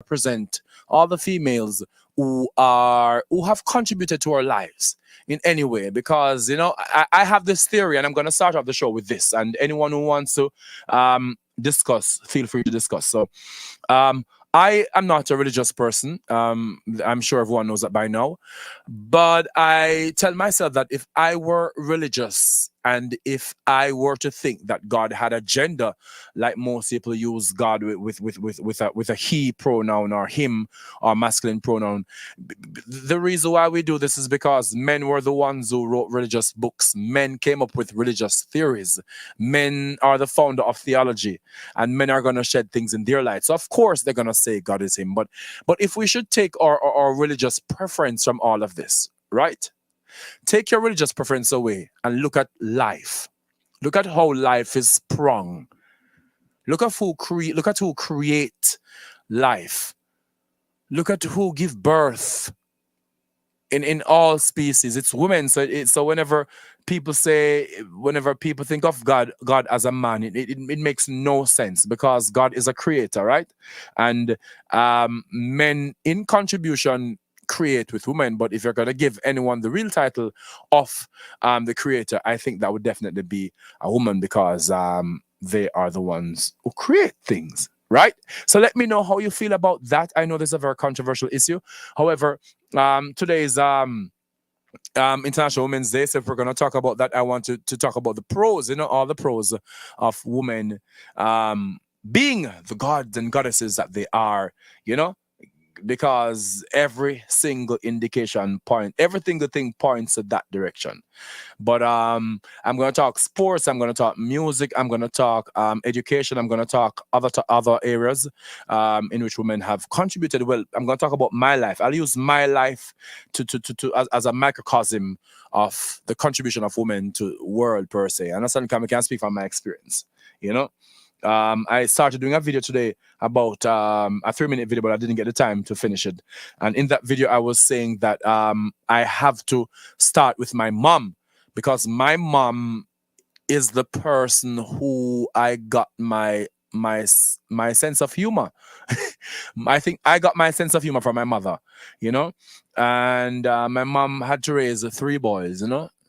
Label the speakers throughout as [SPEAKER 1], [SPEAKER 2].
[SPEAKER 1] represent all the females who have contributed to our lives in any way. Because I have this theory, and I'm going to start off the show with this. And anyone who wants to discuss, feel free to discuss. So, um, I am not a religious person. I'm sure everyone knows that by now. But I tell myself that if I were religious and if I were to think that God had a gender, like most people use God with a he pronoun or him or masculine pronoun, the reason why we do this is because men were the ones who wrote religious books. Men came up with religious theories. Men are the founder of theology, and men are going to shed things in their light. So of course they're going to say God is him. But if we should take our religious preference from all of this, right? Take your religious preference away and look at life. Look at how life is sprung. Look at who create life. Look at who give birth in all species. It's women. So whenever people think of God as a man, it makes no sense, because God is a creator, right? And men in contribution create with women. But if you're going to give anyone the real title of the creator, I think that would definitely be a woman, because they are the ones who create things, right? So let me know how you feel about that. I know this is a very controversial issue. However, today is International Women's Day. So if we're going to talk about that, I want to talk about the pros, all the pros of women being the gods and goddesses that they are, because every single every single thing points to that direction. But I'm going to talk sports, I'm going to talk music, I'm going to talk education, I'm going to talk other areas in which women have contributed. Well, I'm going to talk about my life. I'll use my life as a microcosm of the contribution of women to the world per se. And I can speak from my experience, I started doing a video today about a 3-minute video, but I didn't get the time to finish it. And in that video, I was saying that I have to start with my mom, because my mom is the person who I got my sense of humor. I think I got my sense of humor from my mother, and my mom had to raise 3 boys,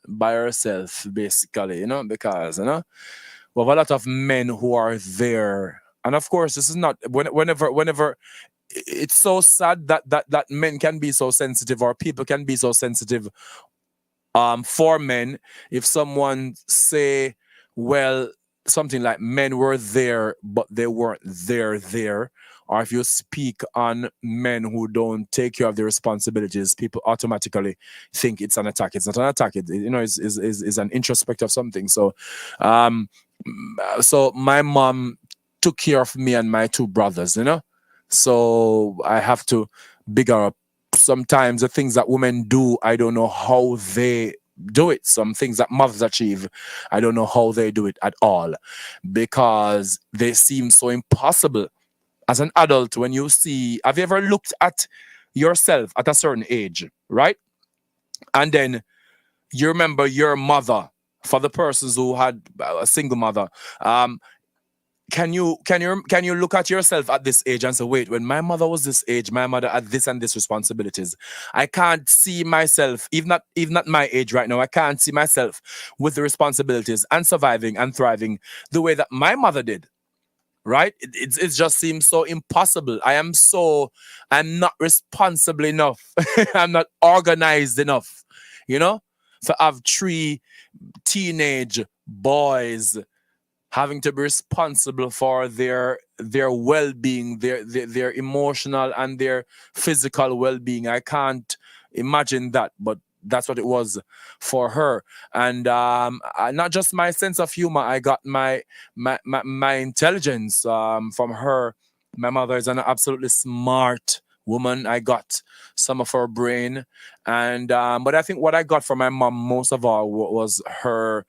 [SPEAKER 1] by herself, basically, because we have a lot of men who are there. And of course, this is not whenever it's so sad that men can be so sensitive, or people can be so sensitive for men. If someone say, well, something like men were there but they weren't there, or if you speak on men who don't take care of their responsibilities, people automatically think it's an attack. It's not an attack. It's an introspect of something. So so my mom took care of me and my 2 brothers, so I have to big her up. Sometimes the things that women do, I don't know how they do it. Some things that mothers achieve, I don't know how they do it at all, because they seem so impossible. As an adult, when you see, have you ever looked at yourself at a certain age, right? And then you remember your mother. For the persons who had a single mother, can you look at yourself at this age and say, wait, when my mother was this age, my mother had this and this responsibilities. I can't see myself, even at my age right now, I can't see myself with the responsibilities and surviving and thriving the way that my mother did. Right? It just seems so impossible. I'm not responsible enough. I'm not organized enough, to have 3 teenage boys having to be responsible for their well-being, their emotional and their physical well-being. I can't imagine that, but that's what it was for her. And not just my sense of humor, I got my intelligence from her. My mother is an absolutely smart woman. I got some of her brain, and but I think what I got from my mom most of all was her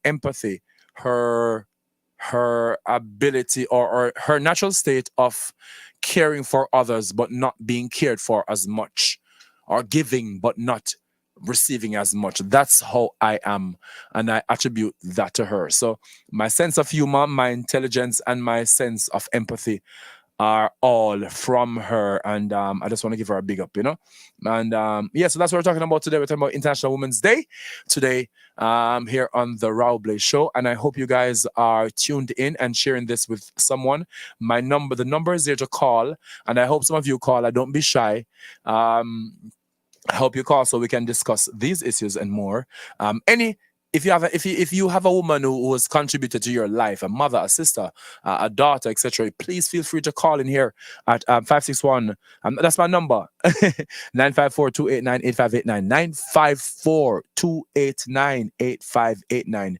[SPEAKER 1] empathy, her ability, or her natural state of caring for others but not being cared for as much, or giving but not receiving as much. That's how I am, and I attribute that to her. So my sense of humor, my intelligence, and my sense of empathy are all from her, and I just want to give her a big up, And yeah, so that's what we're talking about today. We're talking about International Women's Day today here on the Raúl Blaze Show, and I hope you guys are tuned in and sharing this with someone. The number is there to call, and I hope some of you call. Don't be shy. I hope you call so we can discuss these issues and more. If you have a woman who has contributed to your life, a mother, a sister, a daughter, etc., please feel free to call in here at 561. That's my number 954-289-8589 954-289-8589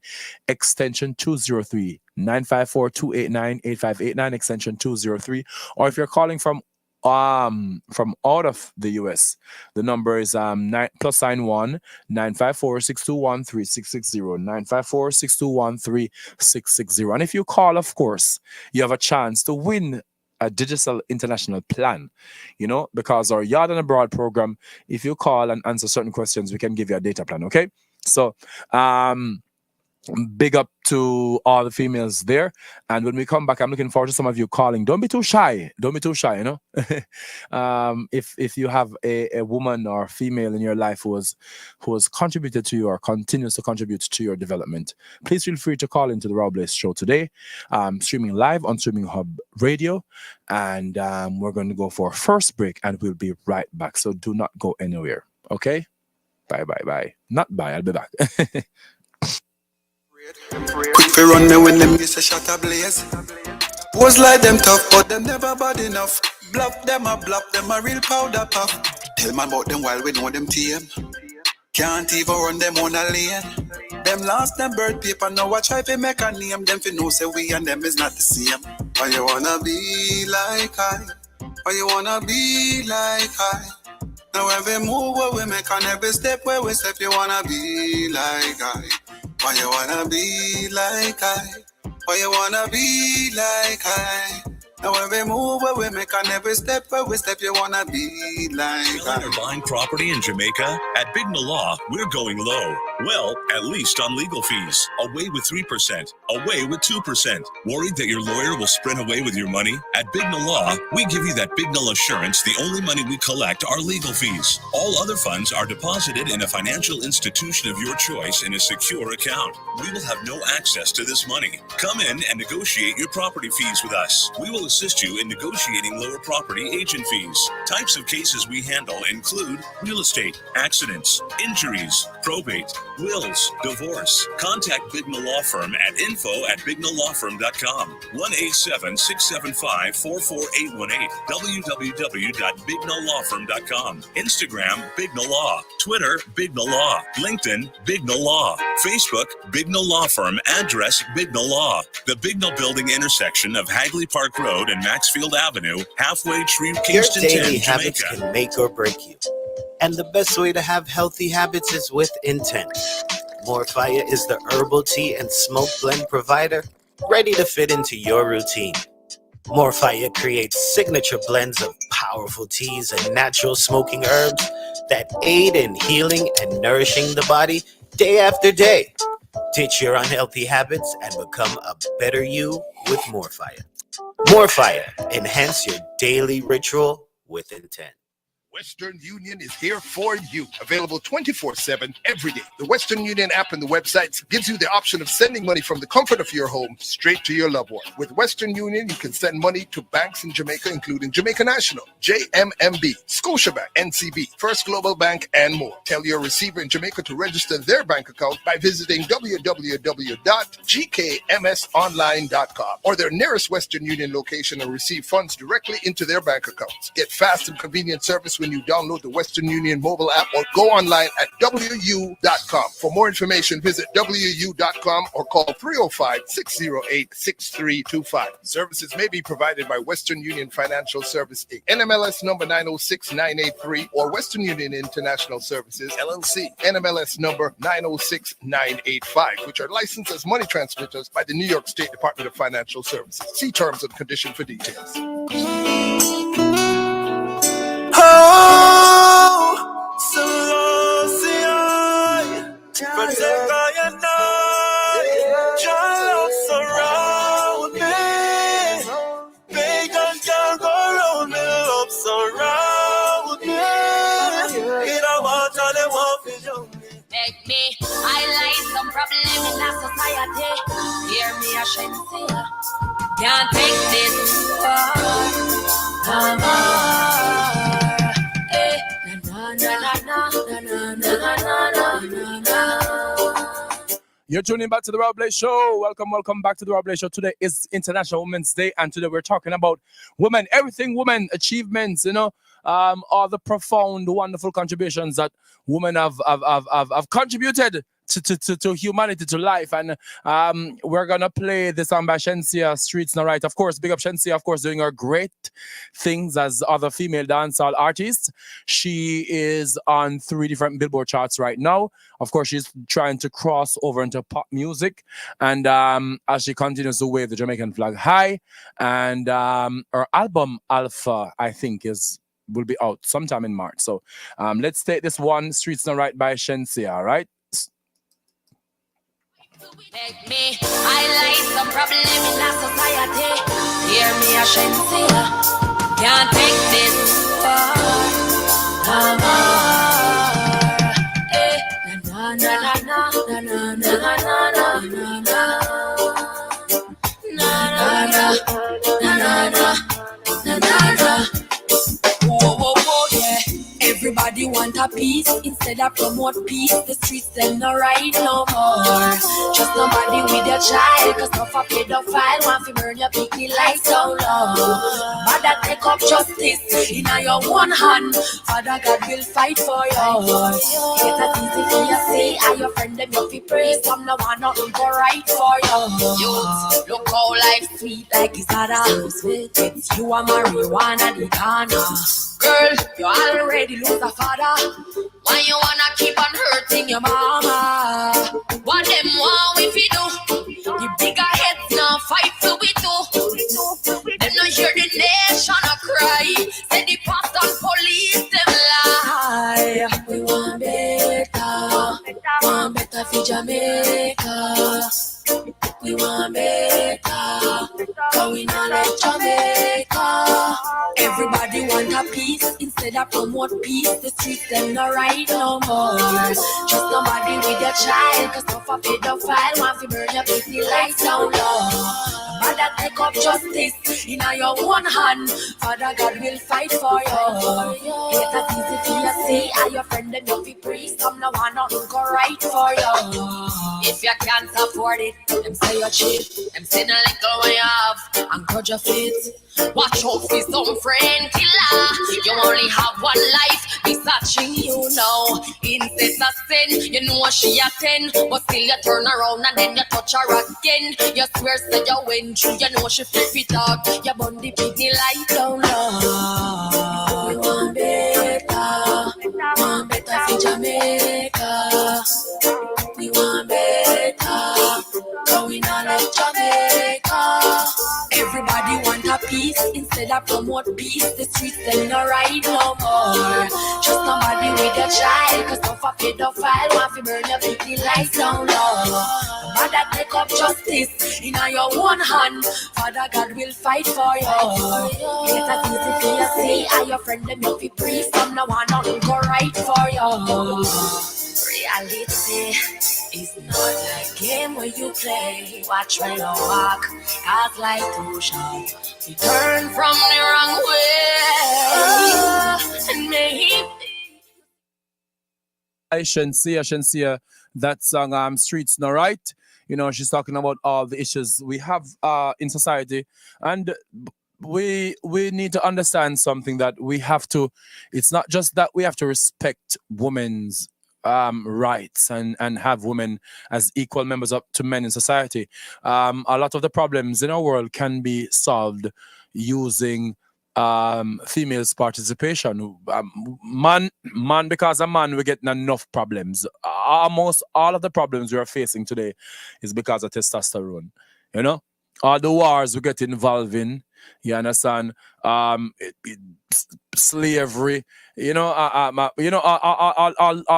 [SPEAKER 1] extension 203 954-289-8589 extension 203. Or if you're calling from out of the US, the number is +1 954-621-3660 954-621-3660. And if you call, of course, you have a chance to win a digital international plan, because our Yard and Abroad program, if you call and answer certain questions, we can give you a data plan. Okay, so big up to all the females there. And when we come back, I'm looking forward to some of you calling. Don't be too shy. If you have a woman or female in your life who has contributed to you or continues to contribute to your development, please feel free to call into the Raúl Blaze Show today. Streaming live on Streaming Hub Radio. And we're going to go for a first break, and we'll be right back. So do not go anywhere. Okay? Bye. Not bye. I'll be back.
[SPEAKER 2] Quick for run me when them used to shut a blaze. Was like them tough, but them never bad enough. Bluff them a real powder puff. Tell man about them while we know them tame. Can't even run them on a lane. Them lost them bird paper, now I try to make a name. Them fi know say we and them is not the same. Why you wanna be like I? Why you wanna be like I? Now every move where we make and every step where we step, you wanna be like I. Why you wanna be like I? Why you wanna be like I? Now every move where we make and every step where we step, you wanna be like
[SPEAKER 3] Selling or buying property in Jamaica? At Big Law, we're going low. Well, at least on legal fees. Away with 3%. Away with 2%. Worried that your lawyer will sprint away with your money? At Big Law, we give you that Big Null assurance the only money we collect are legal fees. All other funds are deposited in a financial institution of your choice in a secure account. We will have no access to this money. Come in and negotiate your property fees with us. We will assist you in negotiating lower property agent fees. Types of cases we handle include real estate, accidents, injuries, probate, wills, divorce. Contact Bigna Law Firm at info@bignalawfirm.com. 1-877-675-44818. www.bignalawfirm.com. Instagram Bigna Law. Twitter Bigna Law. LinkedIn Bigna Law. Facebook Bigna Law Firm. Address Bigna Law. The Bigna Building intersection of Hagley Park Road and Maxfield Avenue, halfway through Kingston 10,
[SPEAKER 4] Your daily
[SPEAKER 3] Jamaica.
[SPEAKER 4] habits can make or break you. And the best way to have healthy habits is with intent. Morfire is the herbal tea and smoke blend provider ready to fit into your routine. Morfire creates signature blends of powerful teas and natural smoking herbs that aid in healing and nourishing the body day after day. Ditch your unhealthy habits and become a better you with Morfire. Morfire, enhance your daily ritual with intent.
[SPEAKER 5] Western Union is here for you. Available 24/7 every day. The Western Union app and the website gives you the option of sending money from the comfort of your home straight to your loved one. With Western Union, you can send money to banks in Jamaica, including Jamaica National, JMMB, Scotiabank, NCB, First Global Bank, and more. Tell your receiver in Jamaica to register their bank account by visiting www.gkmsonline.com or their nearest Western Union location and receive funds directly into their bank accounts. Get fast and convenient service when you download the Western Union mobile app or go online at wu.com. For more information, visit wu.com or call 305-608-6325. Services may be provided by Western Union Financial Service Inc., NMLS number 906983, or Western Union International Services, LLC, NMLS number 906985, which are licensed as money transmitters by the New York State Department of Financial Services. See terms and conditions for details.
[SPEAKER 2] Protect I and I, child surround me. Pagan can me highlight some problem in our society. Hear me, I shouldn't say can't take this no more. Na na na na na na na.
[SPEAKER 1] You're tuning back to the Raúl Blaze Show. Welcome back to the Raúl Blaze Show. Today is International Women's Day, and today we're talking about women, everything women, achievements, all the profound, wonderful contributions that women have contributed to humanity, to life. And we're gonna play this song by Shensia, Streets Not Right. Of course, big up Shensia, of course, doing her great things as other female dancehall artists. She is on 3 different Billboard charts right now. Of course, she's trying to cross over into pop music, and as she continues to wave the Jamaican flag high, and her album Alpha, I think, will be out sometime in March. So let's take this one, Streets Not Right by Shensia, all right?
[SPEAKER 2] Make me highlight some problem in our society. Hear me, I shouldn't say can't take this no more. Na na na na na na na na na na na. Whoa, yeah. Everybody want a piece instead of promote peace. The streets them not right no more. Just nobody with your child, cause no for pedophile want to burn your picky lights so low. But that take up justice in your one hand. Father God will fight for you. It's as easy for you say, and your friend them you fi praise. Some no want nothing go right for you. Youth, look how life sweet like it's other. It's you and marijuana the corner. Girl, you already lose a father. Why you wanna keep on hurting your mama? What them want we fi do? The bigger heads now fight for we do. Them no hear the nation a cry. Say the past and police them lie. We want better for Jamaica. We want better, but we not like Jamaica. Everybody want a piece instead of promote peace. The streets them not right no more. Just somebody with your child, cause no for pedophile want to burn your pretty lights down low. But that take up justice in your one hand. Father God will fight for you. It's as easy for you say, and your friend them you fi priest. Some no want nothing go right for you. If you can't afford it, them say you're cheap. Them say no little what you have, and grudge your fit. Watch out for some friend killer. You only have one life, be searching you know. Incest a sin, you know she a 10. But still you turn around and then you touch her again. You swear say you went through, you know she flip it out. You burn the piggy light down low. We want better for Jamaica. We want better, but we not like Jamaica. Everybody want a piece instead of promote peace. The streets them not right no more. Just somebody with your child, cause no for pedophile want to burn your pretty lights down low. But that take up justice in your one hand. Father God will fight for you. It's as easy for you say, and your friend them you fi priest. Some no want nothing go right for you. Reality is not like game where you play. Watch where you walk, cause life too short. You turn from the wrong way, and maybe
[SPEAKER 1] Shensia, that song Streets Not Right. You know, she's talking about all the issues we have in society, and we need to understand something, that we have to, it's not just that we have to respect women's rights and have women as equal members up to men in society. A lot of the problems in our world can be solved using females' participation. Man, because a man, we get enough problems. Almost all of the problems we are facing today is because of testosterone. You know, all the wars we get involved in. You understand? Slavery. You know, all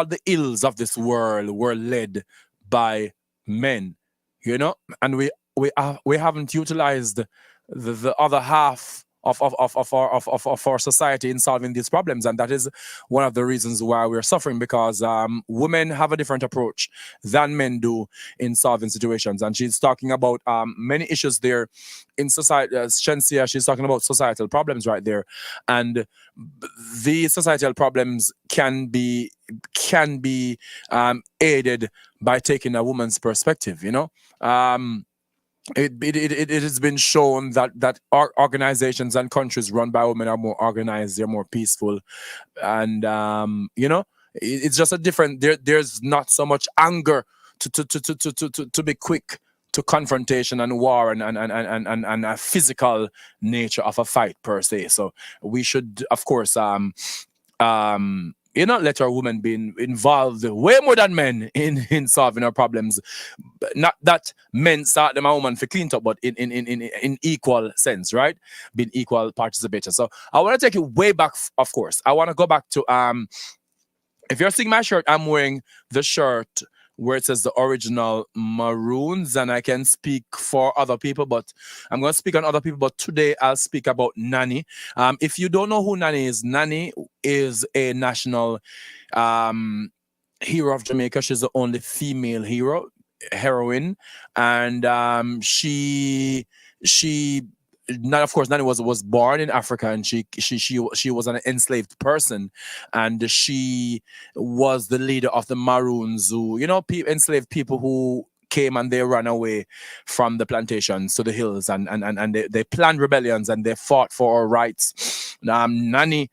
[SPEAKER 1] the ills of this world were led by men. You know, and we haven't utilized the other half of our society in solving these problems, and that is one of the reasons why we're suffering, because women have a different approach than men do in solving situations. And she's talking about many issues there in society. Shensia, she's talking about societal problems right there, and the societal problems can be aided by taking a woman's perspective. It has been shown that organizations and countries run by women are more organized, they're more peaceful, and it's just a different. There's not so much anger to be quick to confrontation and war and a physical nature of a fight per se. So we should, of course, let our women be involved way more than men in solving our problems. Not that men start them a woman for clean up, but in equal sense, right? Being equal participators. So I want to take you way back, of course. I want to go back to if you're seeing my shirt, I'm wearing the shirt where it says the original Maroons, and I can speak for other people, but I'm going to speak on other people. But today I'll speak about Nanny. If you don't know who Nanny is a national hero of Jamaica. She's the only female heroine, and she of course, Nanny was born in Africa, and she was an enslaved person, and she was the leader of the Maroons, who enslaved people who came and they ran away from the plantations to the hills, and they planned rebellions and they fought for our rights. Nanny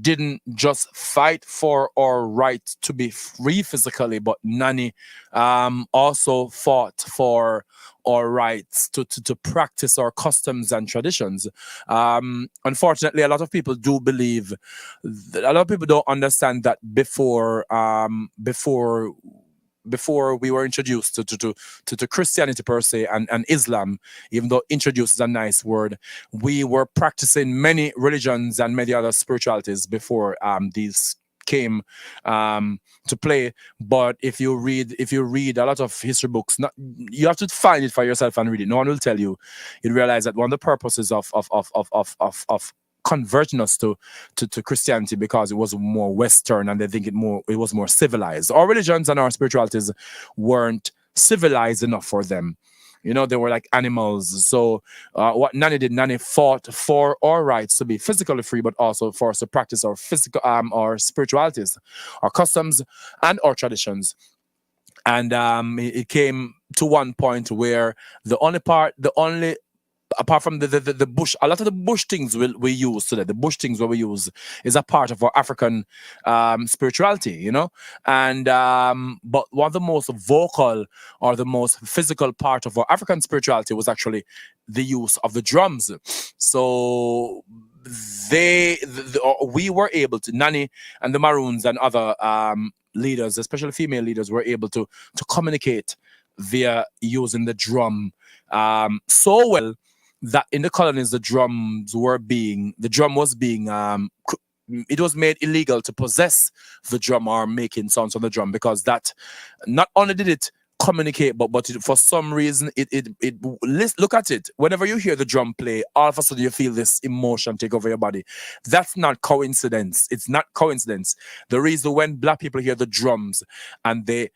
[SPEAKER 1] didn't just fight for our right to be free physically, but Nanny also fought for our rights to practice our customs and traditions. Unfortunately, a lot of people do believe, a lot of people don't understand that before we were introduced to Christianity per se and Islam, even though introduced is a nice word, we were practicing many religions and many other spiritualities before these came to play. But if you read a lot of history books, you have to find it for yourself and read it. No one will tell you. You realize that one of the purposes of converting us to Christianity, because it was more Western and they think it was more civilized. Our religions and our spiritualities weren't civilized enough for them. They were like animals. So what Nanny did, Nanny fought for our rights to be physically free, but also for us to practice our physical, our spiritualities, our customs, and our traditions. And it came to one point where apart from the bush, a lot of the bush things we use today, the bush things what we use is a part of our African spirituality, and but one of the most vocal or the most physical part of our African spirituality was actually the use of the drums. So we were able to, Nanny and the Maroons and other leaders, especially female leaders, were able to communicate via using the drum so well that in the colonies the drum was being it was made illegal to possess the drum or making sounds on the drum, because that not only did it communicate, but for some reason look at it. Whenever you hear the drum play, all of a sudden you feel this emotion take over your body. That's not coincidence. It's not coincidence. The reason when black people hear the drums and they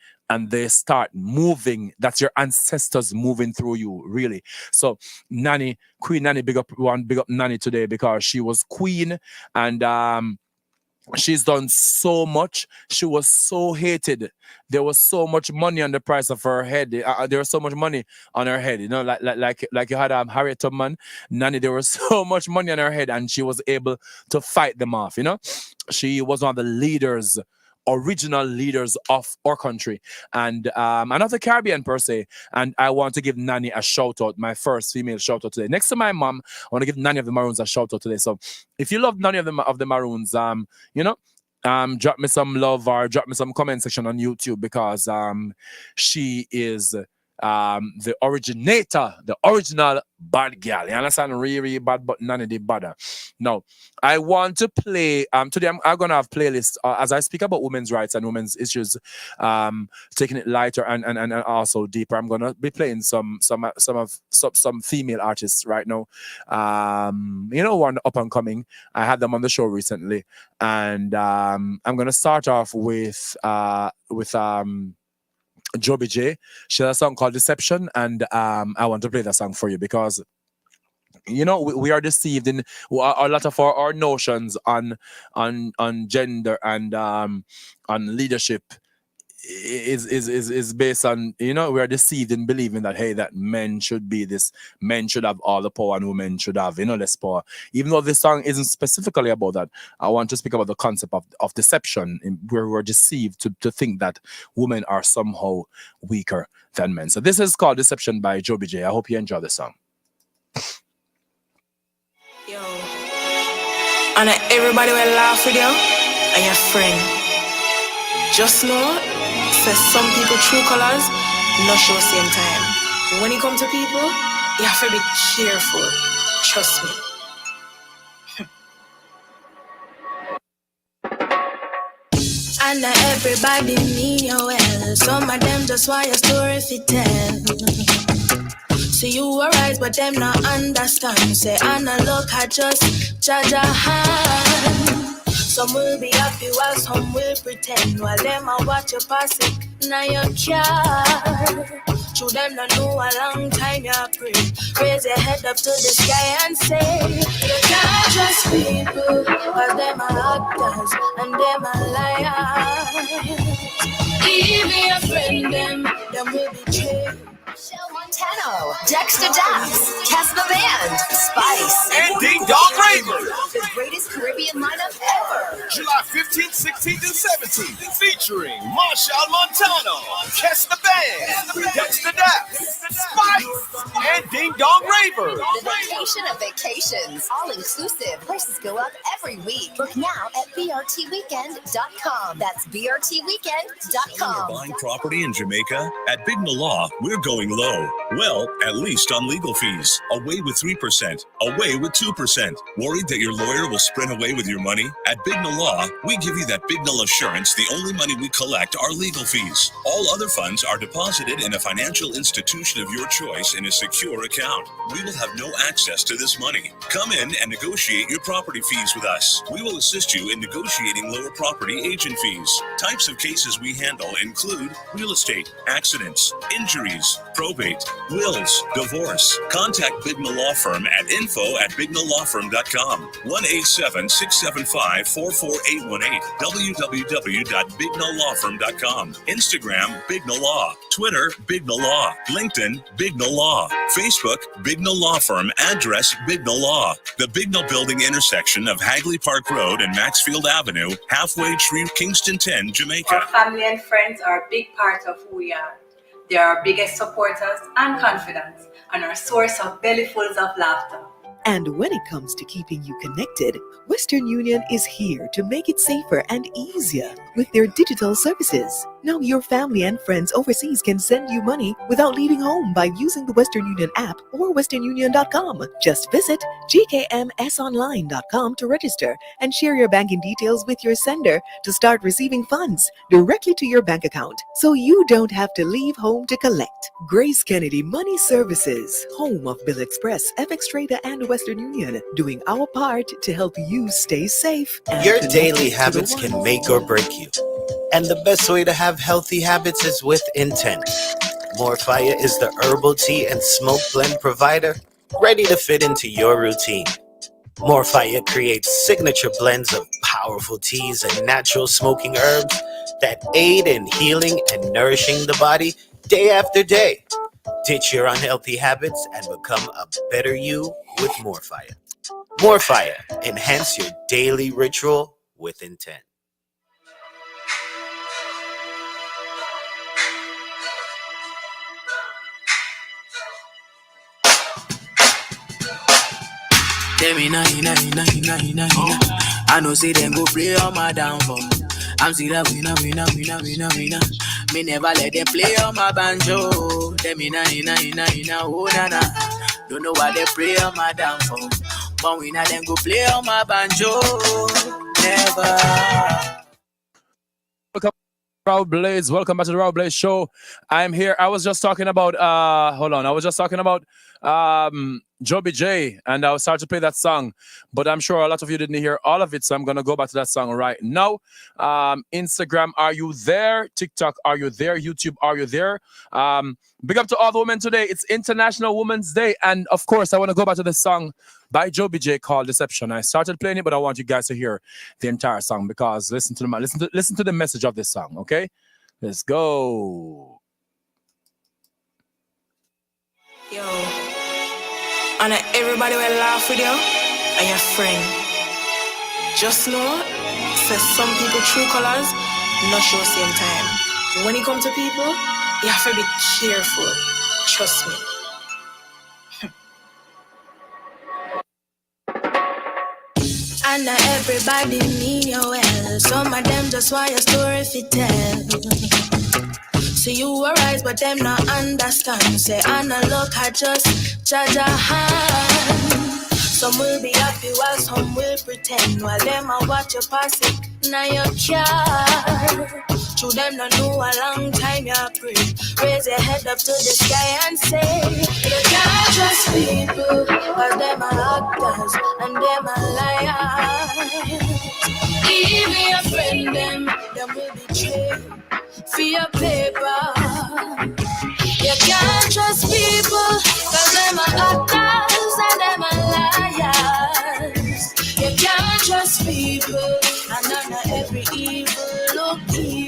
[SPEAKER 1] start moving, that's your ancestors moving through you, really. So Nanny, Queen Nanny, big up Nanny today, because she was queen, and she's done so much. She was so hated. There was so much money on the price of her head. There was so much money on her head. Like you had Harriet Tubman, Nanny. There was so much money on her head, and she was able to fight them off. She was one of the original leaders of our country, and of the Caribbean per se. And I want to give Nanny a shout out, my first female shout out today. Next to my mom, I want to give Nanny of the Maroons a shout out today. So if you love Nanny of the Maroons, drop me some love or drop me some comment section on YouTube, because she is the originator, the original bad girl. You understand? Really, really bad, but none of the bother. Now, I want to play. Today I'm gonna have playlists as I speak about women's rights and women's issues. Taking it lighter and also deeper. I'm gonna be playing some female artists right now. One up and coming. I had them on the show recently, and I'm gonna start off with Joby J. She has a song called Deception, and I want to play that song for you because we are deceived in a lot of our notions on gender and on leadership is based on, we are deceived in believing that, hey, that men should be this, men should have all the power and women should have less power. Even though this song isn't specifically about that, I want to speak about the concept of deception, where we're deceived to think that women are somehow weaker than men. So this is called Deception by Joby J. I hope you enjoy the song.
[SPEAKER 6] Yo, and everybody will laugh with you and your friend. Just know, says some people true colors, not show same time. When it comes to people, you have to be careful. Trust me. And everybody mean you well. Some of them just want your story to tell. See you alright, but them not understand. Say, Anna, look, I just judge a hand. Some will be happy while some will pretend. While them a watch you pass it, now you care. To them not know a long time you pray. Raise your head up to the sky and say, you can't trust people, cause them are actors and them are liars. Even your friend them will betray.
[SPEAKER 7] Michelle Montano, Dexter Daps, Casper Band, Spice,
[SPEAKER 3] And Ding Dong Raver.
[SPEAKER 7] the greatest Caribbean lineup ever.
[SPEAKER 3] July 15th, 16th, and 17th. Featuring Marshall Montano, Kesta Band, Dexter Daps, Spice, and Ding Dong Raver.
[SPEAKER 7] The vacation of vacations, all inclusive. Prices go up every week. Book now at brtweekend.com. That's brtweekend.com.
[SPEAKER 3] Buying property in Jamaica? At Big Law, we're going low. Well, at least on legal fees. Away with 3%. Away with 2%. Worried that your lawyer will sprint away with your money? At Big Law, we give you that Big assurance the only money we collect are legal fees. All other funds are deposited in a financial institution of your choice in a secure account. We will have no access to this money. Come in and negotiate your property fees with us. We will assist you in negotiating lower property agent fees. Types of cases we handle include real estate, accidents, injuries, probate, wills, divorce. Contact Bigna Law Firm at info@bignalawfirm.com. 1-877-675-44818. www.bignalawfirm.com. Instagram Bigna Law. Twitter Bigna Law. LinkedIn Bigna Law. Facebook Bigna Law Firm. Address Bigna Law. The Bigna Building intersection of Hagley Park Road and Maxfield Avenue, halfway between Kingston 10, Jamaica.
[SPEAKER 8] Our family and friends are a big part of who we are. They are our biggest supporters and confidants, and our source of bellyfuls of laughter.
[SPEAKER 9] And when it comes to keeping you connected, Western Union is here to make it safer and easier with their digital services. Now your family and friends overseas can send you money without leaving home by using the Western Union app or westernunion.com. Just visit gkmsonline.com to register and share your banking details with your sender to start receiving funds directly to your bank account, so you don't have to leave home to collect. Grace Kennedy Money Services, home of Bill Express, FX Trader, and Western Union, doing our part to help you stay safe. And
[SPEAKER 4] Your
[SPEAKER 9] connected
[SPEAKER 4] daily
[SPEAKER 9] to the
[SPEAKER 4] habits
[SPEAKER 9] world.
[SPEAKER 4] can make or break you. And the best way to have healthy habits is with intent. More Fire is the herbal tea and smoke blend provider, ready to fit into your routine. More Fire creates signature blends of powerful teas and natural smoking herbs that aid in healing and nourishing the body day after day. Ditch your unhealthy habits and become a better you with More Fire. More Fire, enhance your daily ritual with intent.
[SPEAKER 6] Tell me nah. I know say them go play on my downfall. I'm still a winner.
[SPEAKER 10] Me never let them play on my banjo. Them in a, oh na na. Don't know why they play on my downfall. But we not them go play on my banjo. Never.
[SPEAKER 1] Welcome, Raúl Blaze. Welcome back to the Raúl Blaze Show. I'm here. I was just talking about hold on. I was just talking about Joby J, and I was starting to play that song, but I'm sure a lot of you didn't hear all of it, so I'm gonna go back to that song right now. Instagram, are you there? TikTok, are you there? YouTube, are you there? Big up to all the women today. It's International Women's Day, and of course, I want to go back to the song by Joby J called Deception. I started playing it, but I want you guys to hear the entire song because listen to the message of this song. Okay, let's go.
[SPEAKER 6] Yo, and everybody will laugh with you and your friend. Just know, says some people true colors, not show same time. When it comes to people, you have to be careful. Trust me. And everybody mean you well. Some of them just want your story to tell. See you arise, but them not understand. Say, Anna, look, I just judge a hand. Some will be happy while some will pretend. While them I watch you pass it, now you care. To them not know a long time you pray. Raise your head up to the sky and say, you can't trust people, cause them are actors and them are liars. Even your friend them will betray you for your paper. You can't trust people, cause them are actors and them are liars. You can't trust people, and none of every evil look evil.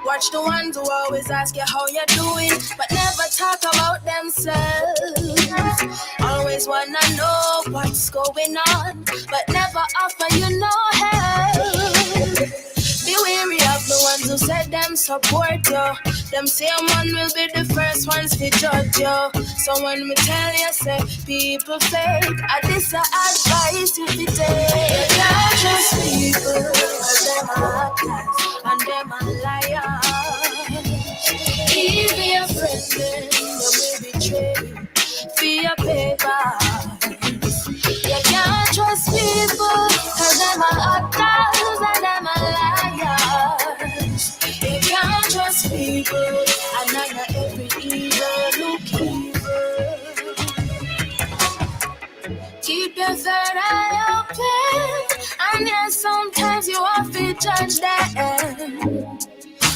[SPEAKER 6] Watch the ones who always ask you how you're doing, but never talk about themselves. Always wanna know what's going on, but never offer you no help. Be wary of the ones who said them support you. Them same one will be the first ones to judge you. So when we tell you, say people fake, this advice you be take. You can't trust people, cause them are actors and them are liars. Even your friends, them will betray you for your paper. You can't trust people, cause them are actors and them are liars. You can't trust people, and none of every evil look evil. Keep your third eye open, and yes, sometimes you have to judge them.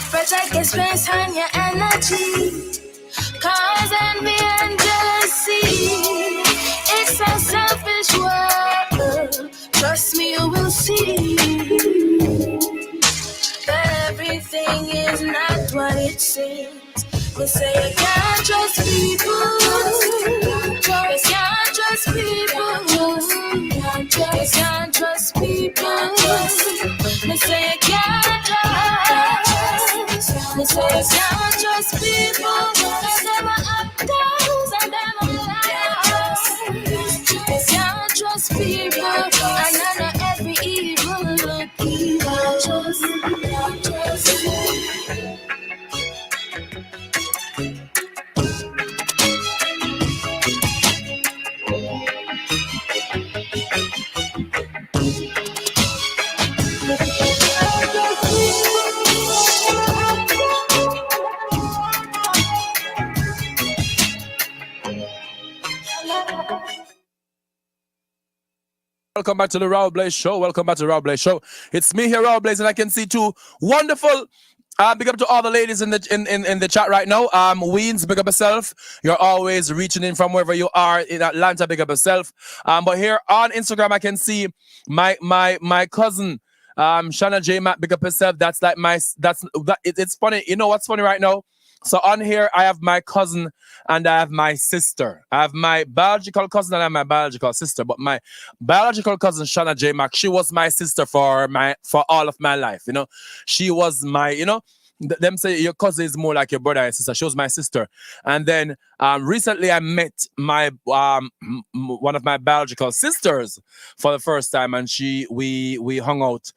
[SPEAKER 6] Protect your space and your energy, cause envy and jealousy, it's a selfish world. Trust me, you will see that everything is not what it seems. We say you can't trust people. You can't trust people. You can't trust people. We say you can't trust. We say you can't trust people. Cause them are actors and them are liars. You can't trust people, and none of every evil look evil. Trust.
[SPEAKER 1] Welcome back to the Raúl Blaze Show. Welcome back to the Raúl Blaze Show. It's me here, Raúl Blaze, and I can see two wonderful. Big up to all the ladies in the chat right now. Weens, big up yourself. You're always reaching in from wherever you are in Atlanta. Big up yourself. But here on Instagram, I can see my cousin, Shanna J Matt. Big up yourself. It's funny. You know what's funny right now? So on here, I have my cousin and I have my sister. I have my biological cousin and I have my biological sister. But my biological cousin, Shanna J Mac, she was my sister for all of my life. You know, she was my, them say your cousin is more like your brother and sister. She was my sister. And then recently I met my one of my biological sisters for the first time, and we hung out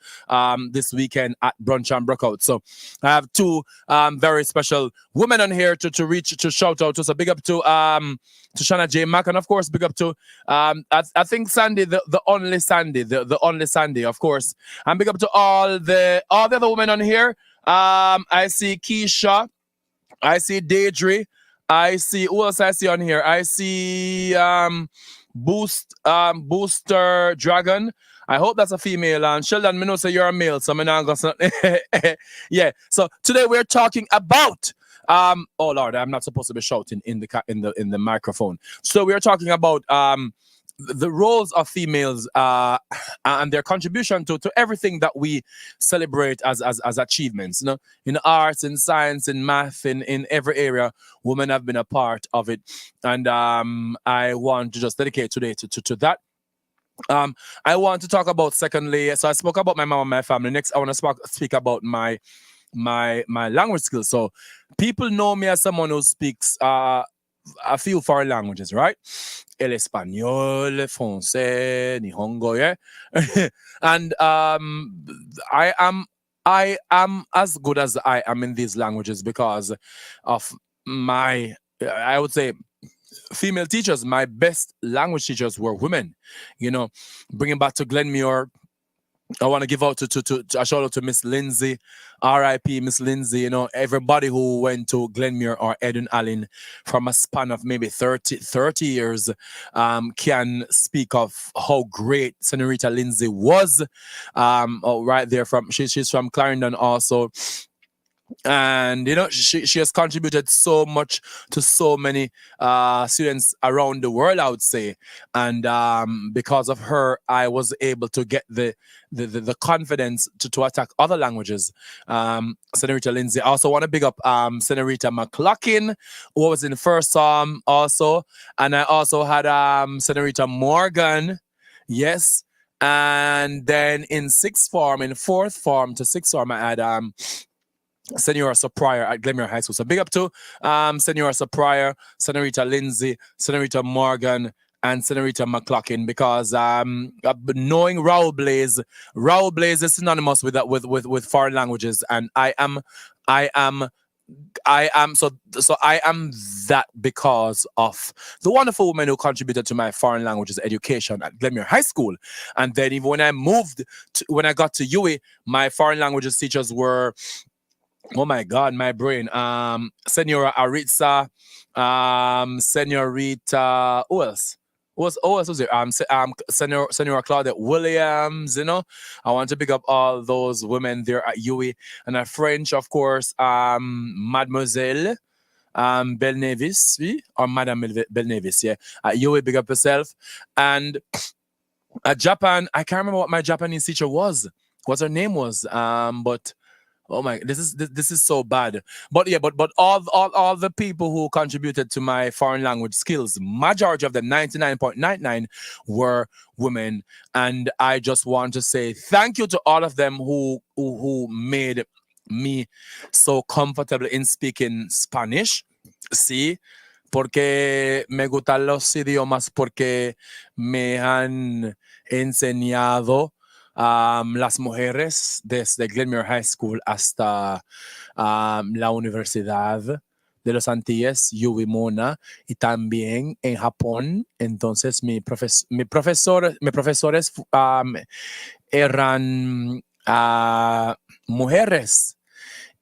[SPEAKER 1] this weekend at brunch and brookout. So I have two very special women on here to shout out to. So big up to Shanna J Mack, and of course big up to I think Sandy, the only Sandy, the only Sandy, of course. And big up to all the other women on here. I see Keisha, I see Deidre, I see who else I see on here? I see Booster Dragon. I hope that's a female. And Sheldon, me know say you're a male, so I'm not gonna. Yeah. So today we're talking about. Oh Lord, I'm not supposed to be shouting in the microphone. So we're talking about the roles of females and their contribution to everything that we celebrate as achievements. You know, in arts, in science, in math, in every area, women have been a part of it. And I want to just dedicate today to that. I want to talk about, secondly, so I spoke about my mom and my family. Next, I want to speak about my language skills. So people know me as someone who speaks a few foreign languages, right? El español, francés, nihongo, yeah. And I am as good as I am in these languages because of my, I would say, female teachers. My best language teachers were women. You know, bringing back to Glenmuir, I want to give out to a shout out to Miss Lindsay, R.I.P. Miss Lindsay. You know, everybody who went to Glenmuir or Edwin Allen from a span of maybe 30 years can speak of how great Senorita Lindsay was. Right there from she's from Clarendon also. And you know, she has contributed so much to so many students around the world, I would say. And because of her, I was able to get the confidence to attack other languages. Senorita Lindsay. I also want to big up Senorita McLaughlin, who was in first also. And I also had Senorita Morgan. Yes. And then in fourth form to sixth form, I had Senora Soprior at Glenmuir High School. So big up to Senora Soprior, Senorita Lindsay, Senorita Morgan, and Senorita McLaughlin, because knowing Raúl Blaze is synonymous with that with foreign languages, and I am that because of the wonderful woman who contributed to my foreign languages education at Glenmuir High School. And then even when I got to UWI, my foreign languages teachers were, oh my God, my brain. Senora Aritza, Senorita, who else? Who else was there? Senora Claudette Williams, you know. I want to pick up all those women there at UWI. And a French, of course, Mademoiselle Belnevis, oui? Or Madame Belnevis, yeah. At UWI, big up yourself. And at Japan, I can't remember what my Japanese teacher was, what her name was, but oh my, this is so bad. But yeah, but all the people who contributed to my foreign language skills, majority of them, 99.99, were women. And I just want to say thank you to all of them who made me so comfortable in speaking Spanish. Sí, porque me gustan los idiomas, porque me han enseñado las mujeres desde Glenmuir High School hasta la Universidad de los Antilles, UWI Mona, y también en Japón. Entonces mis profesores eran mujeres.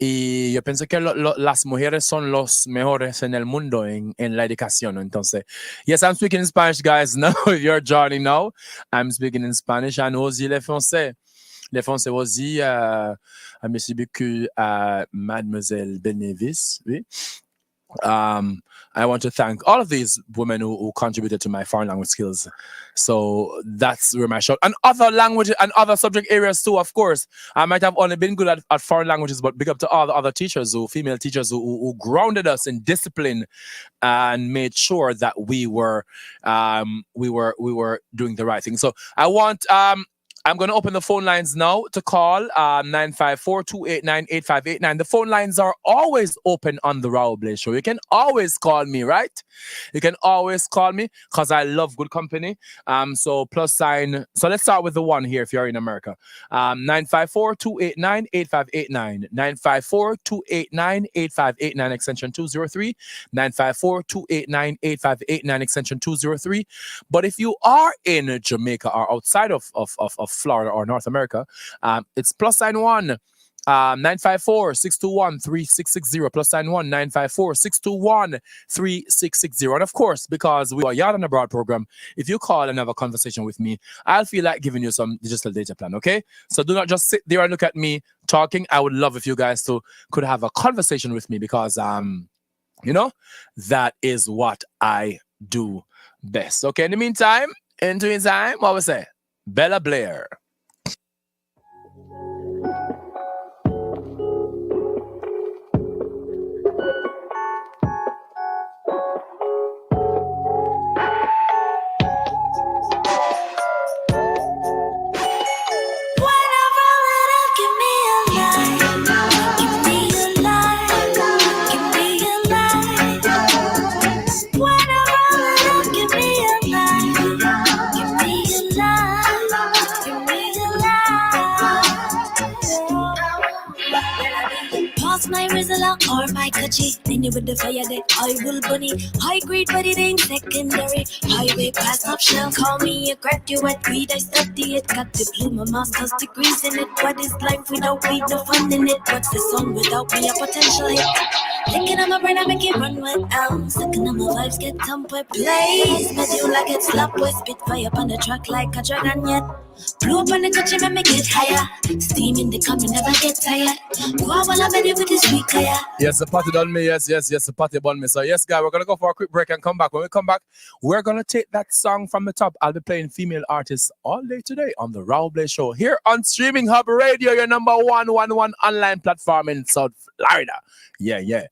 [SPEAKER 1] Y yo pienso que las mujeres son los mejores en el mundo en la educación. Entonces, yes, I'm speaking in Spanish, guys. Now, if you're joining now, I'm speaking in Spanish. And aussi les Français. Les Français aussi, merci beaucoup à Mademoiselle Benevis. Oui. I want to thank all of these women who contributed to my foreign language skills. So that's where my shout. And other language and other subject areas too, of course. I might have only been good at foreign languages, but big up to all the other teachers, female teachers who grounded us in discipline and made sure that we were doing the right thing. So I want I'm going to open the phone lines now to call 954-289-8589. The phone lines are always open on the Raúl Blaze Show. You can always call me, right? You can always call me because I love good company. So plus sign. So let's start with the one here if you're in America. 954-289-8589. 954-289-8589 extension 203. 954-289-8589 extension 203. But if you are in Jamaica or outside of Florida or North America, it's plus sign 1 954-621-3660 plus sign 1 954-621-3660. And of course, because we are Yard and Abroad program, if you call and have a conversation with me, I'll feel like giving you some digital data plan. Okay, so do not just sit there and look at me talking. I would love if you guys could have a conversation with me because you know, that is what I do best. Okay, in the meantime, what we say? Bella Blair.
[SPEAKER 6] My Rizla or my Kachi, any with the fire that I will bunny. High grade, but it ain't secondary. Highway pass up shell, call me a graduate. Read, I study it, got diploma, master's degrees in it. What is life without weed, no fun in it? What's the song without me, a potential hit? Thinking on my brain, I make it run with L. Sucking on my vibes, get tempered, blaze. Medulla get slap with spit fire up on the track like a dragon yet. Blow up on the country, make me get higher. Steam in the coming, never get tired. Go on while I'm ready with this week, yeah.
[SPEAKER 1] Yes, the party done me. Yes, the party done me. So yes, guys, we're going to go for a quick break and come back. When we come back, we're going to take that song from the top. I'll be playing female artists all day today on the Raúl Blaze Show here on Streaming Hub Radio, your number one online platform in South Florida. Yeah.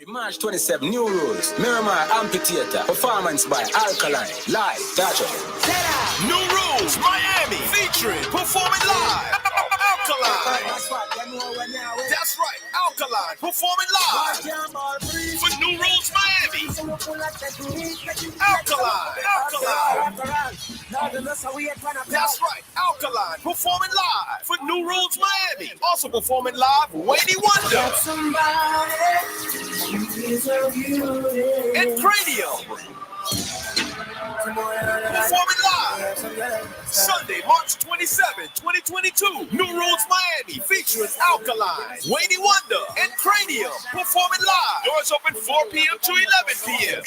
[SPEAKER 11] March 27, New Rules, Miramar Amphitheater, performance by Alkaline, live, that's it.
[SPEAKER 12] New Rules, Miami, featuring, performing live, Alkaline. That's right, Alkaline, performing live. For New Rules, Miami, Alkaline. That's right, Alkaline, performing live. For New Rules, Miami, also performing live, Wayne Wonder. And Cranium. Performing live Sunday, March 27, 2022. New Rules Miami features Alkaline, Wayne Wonder, and Cranium. Performing live. Doors open 4 p.m. to 11 p.m.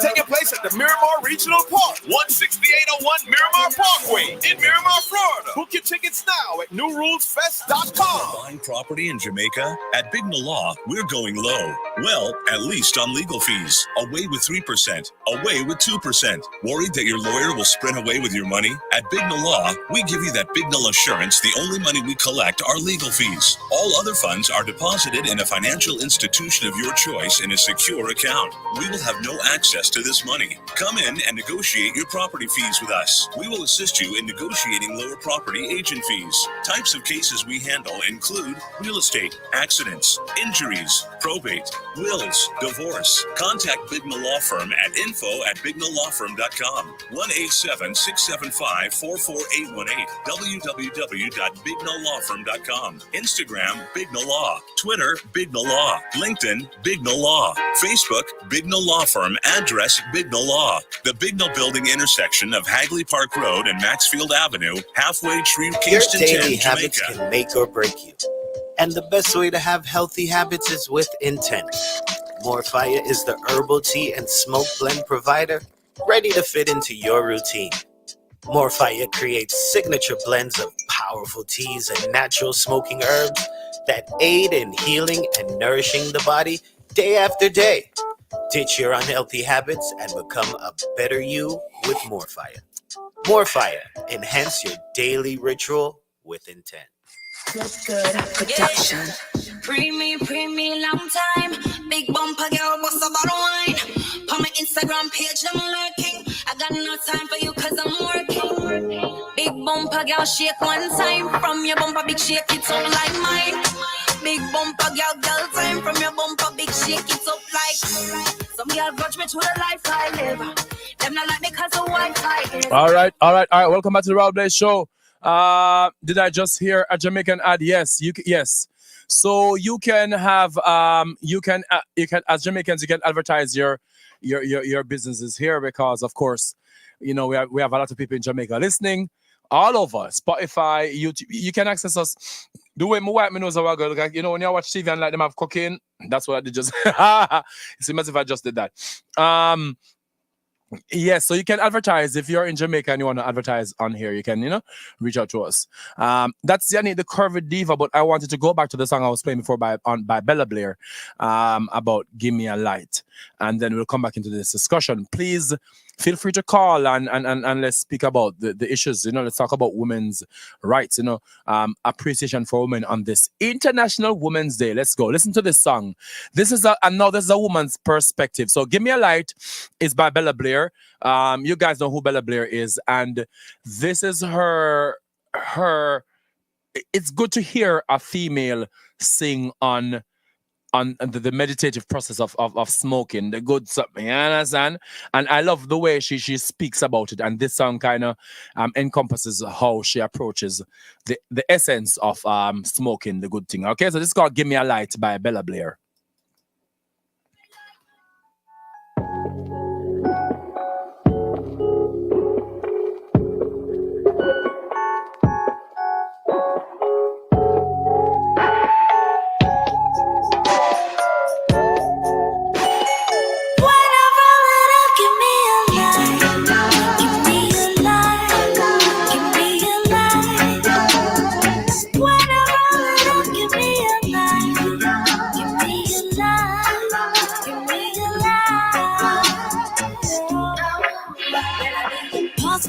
[SPEAKER 12] Taking place at the Miramar Regional Park, 16801 Miramar Parkway in Miramar, Florida. Book your tickets now at newrulesfest.com.
[SPEAKER 3] Buying property in Jamaica? At Big Law, we're going low. Well, at least on legal fees. Away with 3%. Away with 2%. Worried that your lawyer will sprint away with your money? At Big Law, we give you that Big assurance the only money we collect are legal fees. All other funds are deposited in a financial institution of your choice in a secure account. We will have no access to this money. Come in and negotiate your property fees with us. We will assist you in negotiating lower property agent fees. Types of cases we handle include real estate, accidents, injuries, probate, wills, divorce. Contact Big Law Firm at info@bignolawfirm.com. 1-877-675-44818. www.bignolawfirm.com. Instagram, Big No Law. Twitter, Big No Law. LinkedIn, Big No Law. Facebook, Big No Law Firm. Address, Big No Law. The Big No Building intersection of Hagley Park Road and Maxfield Avenue, halfway through Kingston,
[SPEAKER 4] Your daily habits
[SPEAKER 3] Jamaica.
[SPEAKER 4] can make or break you. And the best way to have healthy habits is with intent. More Fire is the herbal tea and smoke blend provider ready to fit into your routine. More Fire creates signature blends of powerful teas and natural smoking herbs that aid in healing and nourishing the body day after day. Ditch your unhealthy habits and become a better you with More Fire. More Fire, enhance your daily ritual with intent.
[SPEAKER 6] Look good production.
[SPEAKER 13] Pre-me, long time. Big bumper girl, what's about wine? On my Instagram page, I'm lurking. I got no time for you cause I'm working. girl, shake one time. From your bumper, big shake it up like mine. Big bumper, girl, time. From your bumper, big shake it up like. Some girl grudge me to the life I live. Them not like me cause the Wi-Fi is.
[SPEAKER 1] All right. Welcome back to the Raúl Blaze Show. Did I just hear a Jamaican ad? Yes, yes. So you can have you can as Jamaicans you can advertise your businesses here because of course we have a lot of people in Jamaica listening all over Spotify, YouTube. You can access us. The way my wife knows how I go. Like, when you watch TV and like them have cocaine, that's what I did just. It's as if I just did that. Yes, so you can advertise if you're in Jamaica and you want to advertise on here. You can, reach out to us. That's Yanni the Curvy Diva, but I wanted to go back to the song I was playing before by Bella Blair about "Give Me a Light," and then we'll come back into this discussion. Please feel free to call and let's speak about the issues. Let's talk about women's rights. Appreciation for women on this International Women's Day. Let's go. Listen to this song. This is a woman's perspective. So "Give Me a Light" is by Bella Blair. You guys know who Bella Blair is, and this is her. It's good to hear a female sing on the meditative process of smoking, the good stuff, you understand? And I love the way she speaks about it, and this song kind of encompasses how she approaches the essence of smoking, the good thing. Okay, so this is called "Give Me a Light" by Bella Blair.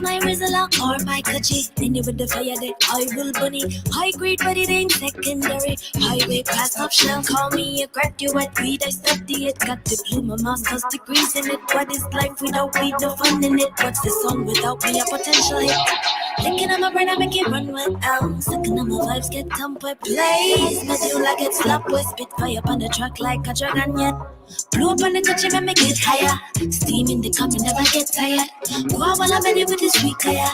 [SPEAKER 13] My Rizla or my Kachi, any with the fire that I will bunny. High grade, but it ain't secondary. Highway pass up shell, call me a graduate. Weed, I study it, got to blue, my master's degrees in it. What is life without weed, no fun in it? What's the song without me, a potential hit? Thinking on my brain, I make it run well. Second on my vibes, get thumped, blaze. Medulla get slapped with spit fire up on the track like a dragon yet. Blow up on the kitchen and make it higher. Steam in the cup and never get tired. Go out while I'm ready with this weak fire.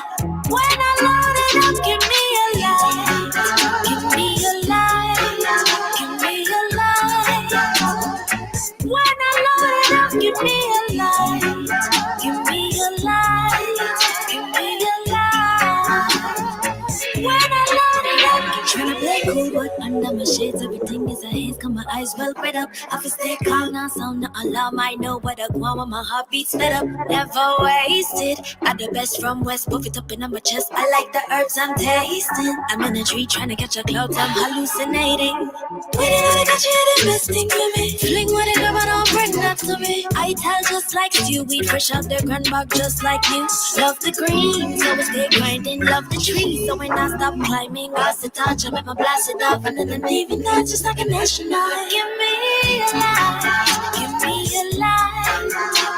[SPEAKER 13] When I load it up, give me a light. Give me a light. Give me a light. When I load it up, give me a light. Give me a light. Give me a light. When I load it up, tryna play cool, but under my shades, everything is a haze. Got my eyes well read up. I feel stay calm now, sound not alarm. I know what I want when my heartbeat sped up. Never wasted. At the best from West, puff it up in my chest. I like the herbs I'm tasting. I'm in a tree trying to catch a cloud, I'm hallucinating. Waiting on the catch you, the best thing for me. Fling with it up, but don't bring that to me. I tell just like you, weed fresh out the grand bag just like you. Love the green, so we stay grinding. Love the trees, so when I stop climbing, I sit touch, I make my blast it off, and then I'm leaving that just like a national. Give me a light, give me a light,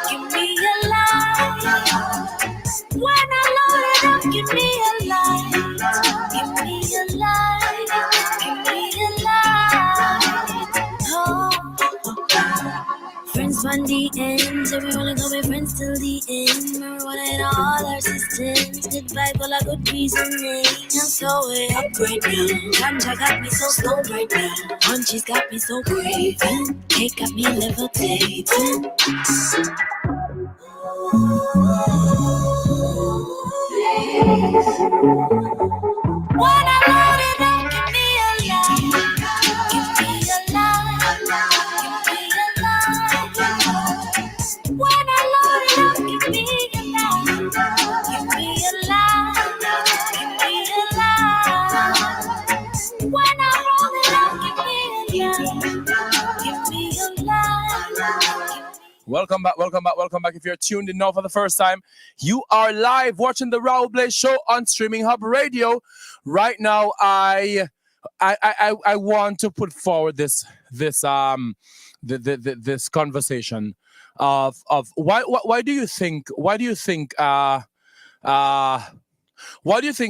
[SPEAKER 13] give me a light. When I load it up, give me a light, give me a light, give me a light. Oh. Friends on the end, so we wanna go with friends till the end. Marijuana in all our systems, good vibe, all our good reasoning. I'm so way up right now. Ganja got me so stoned right now. Munchies got me so craving. Cake got me levitating. When I load it up, give me a light. Give me a light. Give me a light. When I load it up, give me a light. Give me a light. Give me a light. When I roll it up, give me a light. Give me a light.
[SPEAKER 1] Welcome back. If you're tuned in now for the first time, you are live watching the Raúl Blaze Show on Streaming Hub Radio. Right now, I want to put forward this conversation of why do you think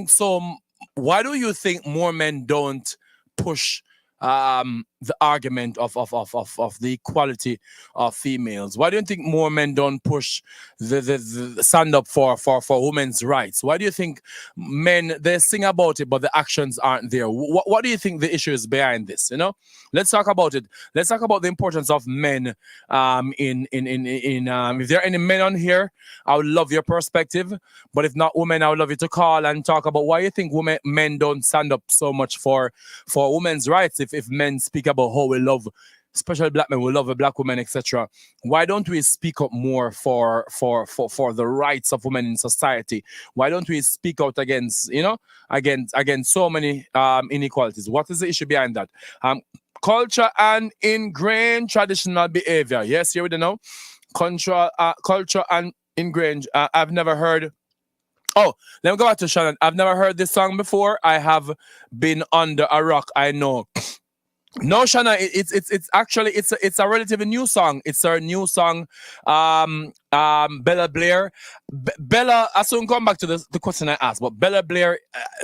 [SPEAKER 1] so why do you think more men don't push the argument of the equality of females? Why do you think more men don't push the stand up for women's rights? Why do you think men, they sing about it but the actions aren't there? What do you think the issue is behind this? You know, let's talk about it. Let's talk about the importance of men. If there are any men on here, I would love your perspective. But if not women, I would love you to call and talk about why you think men don't stand up so much for women's rights. If men speak about how we love, especially black men, we love a black woman, etc. Why don't we speak up more for the rights of women in society? Why don't we speak out against, you know, against so many inequalities? What is the issue behind that? Culture and ingrained traditional behavior. Yes, here we know. Culture and ingrained. I've never heard. Oh, let me go back to Shannon. I've never heard this song before. I have been under a rock. I know. No, Shanna, it's actually it's a relatively new song. It's a new song. Bella Blair. Bella, I soon come back to the question I asked, but Bella Blair.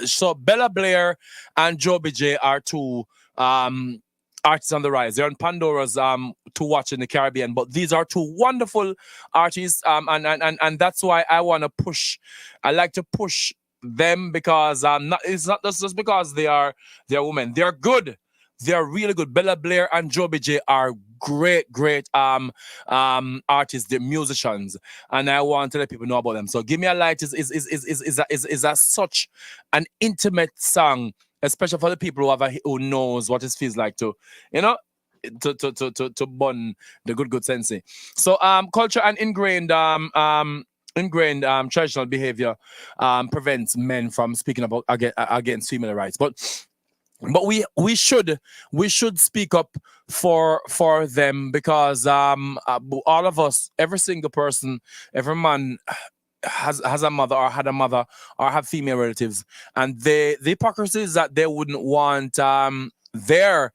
[SPEAKER 1] So Bella Blair and Joby J are two artists on the rise. They're on Pandora's to watch in the Caribbean, but these are two wonderful artists. And that's why I want to push. I like to push them because it's not just because they are women. They're good. They're really good. Bella Blair and Joby J are great artists. They're musicians, and I want to let people know about them. So, "Give Me a Light" is such an intimate song, especially for the people who knows what it feels like to, you know, to bun the good sensei. So, culture and ingrained traditional behavior prevents men from speaking about against female rights, but we should speak up for them because all of us, every single person, every man has a mother or had a mother or have female relatives, and the hypocrisy is that they wouldn't want their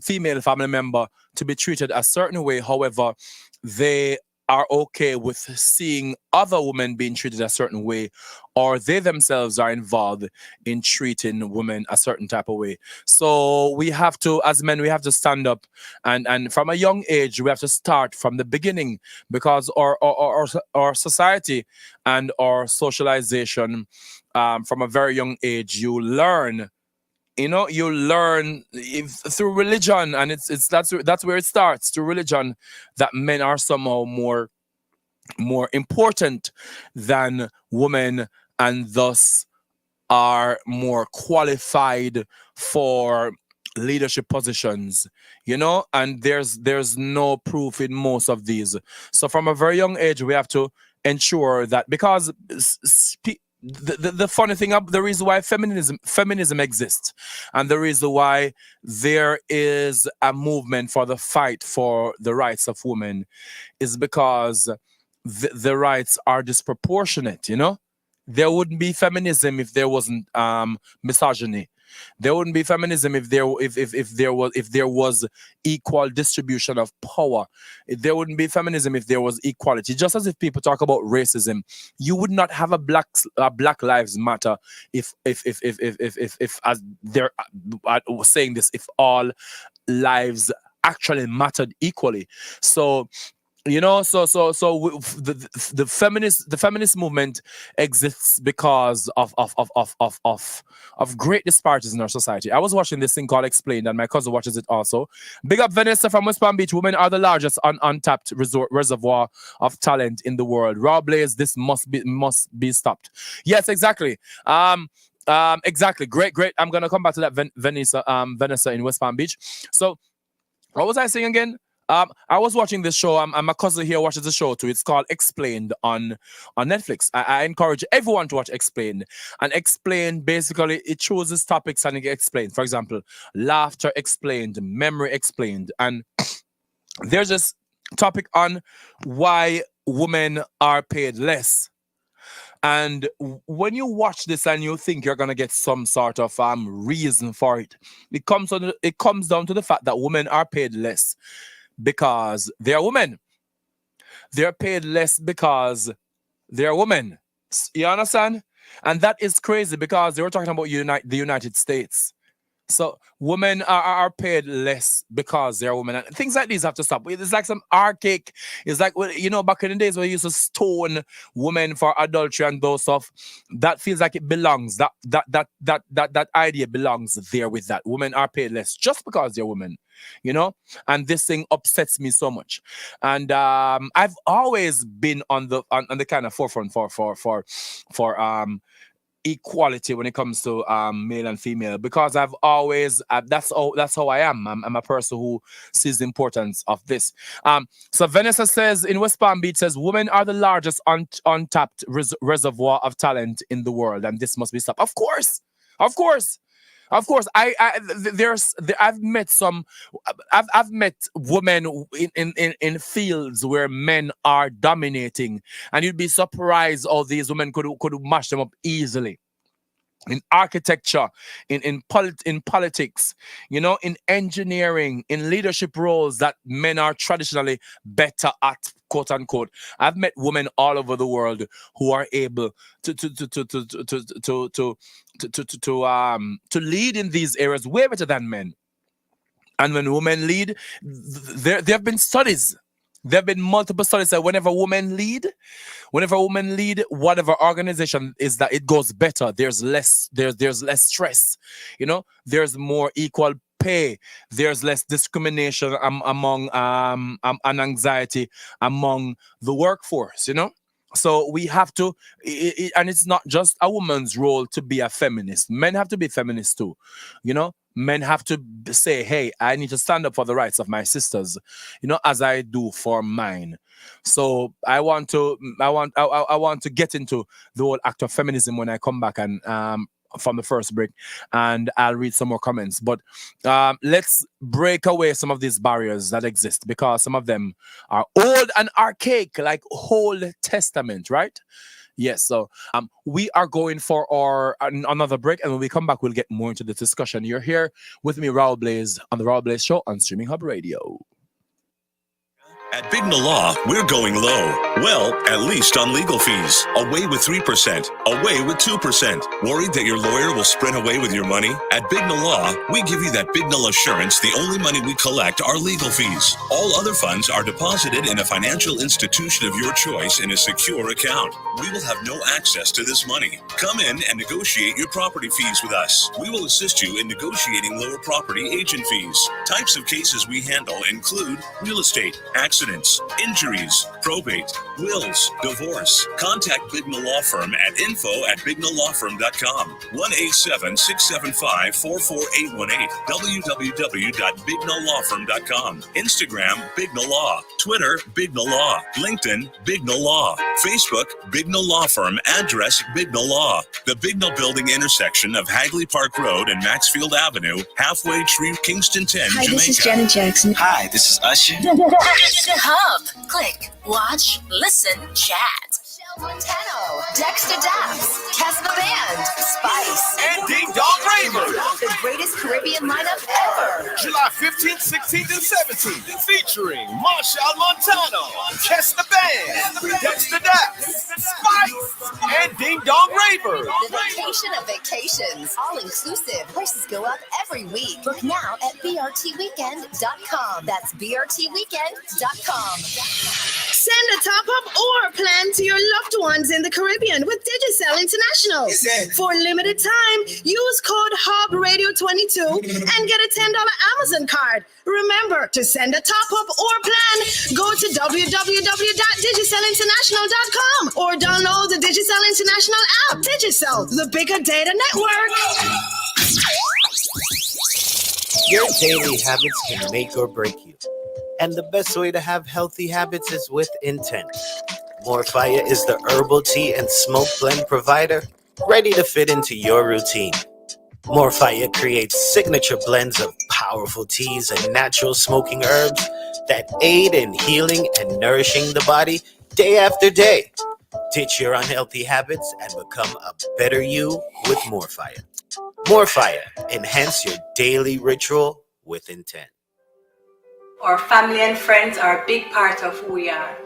[SPEAKER 1] female family member to be treated a certain way. However, they are okay with seeing other women being treated a certain way, or they themselves are involved in treating women a certain type of way. So we have to, as men, we have to stand up, and from a young age, we have to start from the beginning, because our society and our socialization, from a very young age, you learn through religion, and that's where it starts, through religion, that men are somehow more important than women, and thus are more qualified for leadership positions, and there's no proof in most of these. So from a very young age, we have to ensure that, because the funny thing, the reason why feminism exists, and the reason why there is a movement for the fight for the rights of women, is because the rights are disproportionate. There wouldn't be feminism if there wasn't misogyny. There wouldn't be feminism if there was equal distribution of power. There wouldn't be feminism if there was equality. Just as if people talk about racism, you would not have a Black Lives Matter if as they're saying this, if all lives actually mattered equally. So the feminist movement exists because of great disparities in our society. I was watching this thing called Explained, and my cousin watches it also. Big up Vanessa from West Palm Beach. Women are the largest untapped reservoir of talent in the world. Raw Blaze, this must be stopped. Yes, exactly. Exactly. Great. I'm gonna come back to that, Vanessa in West Palm Beach. So, what was I saying again? I was watching this show. My cousin here watches the show too. It's called Explained on Netflix. I encourage everyone to watch Explained. And Explained, basically, it chooses topics and it explains. For example, laughter explained, memory explained. And there's this topic on why women are paid less. And when you watch this and you think you're gonna get some sort of reason for it, it comes down to the fact that women are paid less because they are women. They're paid less because they're women. You understand? And that is crazy because they were talking about the United States. So women are paid less because they're women, and things like these have to stop. It's like some archaic. It's like, well, you know, back in the days when you used to stone women for adultery and those stuff. That feels like it belongs. That idea belongs there with that. Women are paid less just because they're women, you know. And this thing upsets me so much. And I've always been on the kind of forefront for equality when it comes to male and female, because I've always that's how I am. I'm a person who sees the importance of this. So Vanessa says in West Palm Beach, says women are the largest untapped reservoir of talent in the world, and this must be stopped. Of course. I've met women in fields where men are dominating, and you'd be surprised all these women could mash them up easily. In architecture, in politics, you know, in engineering, in leadership roles that men are traditionally better at, quote unquote. I've met women all over the world who are able to lead in these areas way better than men. And when women lead, there have been studies. There have been multiple studies that whenever women lead, whatever organization is, that it goes better. There's less stress, you know. There's more equal pay. There's less discrimination among and anxiety among the workforce, you know. So we have to, and it's not just a woman's role to be a feminist. Men have to be feminists too, you know. Men have to say, hey, I need to stand up for the rights of my sisters, you know, as I do for mine. So I want to get into the whole act of feminism when I come back and from the first break, and I'll read some more comments. But let's break away some of these barriers that exist, because some of them are old and archaic, like Old Testament, right? Yes, so we are going for another break, and when we come back, we'll get more into the discussion. You're here with me, Raúl Blaze, on the Raúl Blaze Show on Streaming Hub Radio.
[SPEAKER 3] At Big Law, we're going low. Well, at least on legal fees. Away with 3%. Away with 2%. Worried that your lawyer will sprint away with your money? At Big Law, we give you that Big assurance the only money we collect are legal fees. All other funds are deposited in a financial institution of your choice in a secure account. We will have no access to this money. Come in and negotiate your property fees with us. We will assist you in negotiating lower property agent fees. Types of cases we handle include real estate, accidents, injuries, probate, wills, divorce. Contact Bigna Law Firm at info@bignalawfirm.com. 1-877-545-44818. www.bignalawfirm.com. Instagram, Bigna Law. Twitter, Bigna Law. LinkedIn, Bigna Law. Facebook, Bigna Law Firm. Address, Bigna Law. The Bignell Building intersection of Hagley Park Road and Maxfield Avenue, halfway through Kingston 10,
[SPEAKER 13] Hi,
[SPEAKER 3] Jamaica.
[SPEAKER 13] this is Janet Jackson.
[SPEAKER 14] Hi, this is Usher.
[SPEAKER 7] Hub. Click, watch, listen, chat. Montano, Dexter Daps, Kes the Band, Spice,
[SPEAKER 12] And Ding Dong Raver.
[SPEAKER 7] the greatest Caribbean lineup ever.
[SPEAKER 12] July 15th, 16th, and 17th. Featuring Marshall Montano, Kes the Band, Dexter Daps, Spice, and Ding Dong Raver.
[SPEAKER 7] The vacation of vacations. All inclusive. Prices go up every week. Book now at brtweekend.com. That's brtweekend.com.
[SPEAKER 15] Send a top-up or plan to your loved ones in the Caribbean with Digicel International. For limited time, use code HUBBRadio22 and get a $10 Amazon card. Remember, to send a top-up or plan, go to www.digicelinternational.com or download the Digicel International app. Digicel, the bigger data network.
[SPEAKER 4] Your daily habits can make or break you. And the best way to have healthy habits is with intent. More Fire is the herbal tea and smoke blend provider ready to fit into your routine. More Fire creates signature blends of powerful teas and natural smoking herbs that aid in healing and nourishing the body day after day. Ditch your unhealthy habits and become a better you with More Fire. More Fire. Enhance your daily ritual with intent.
[SPEAKER 8] Our family and friends are a big part of who we are.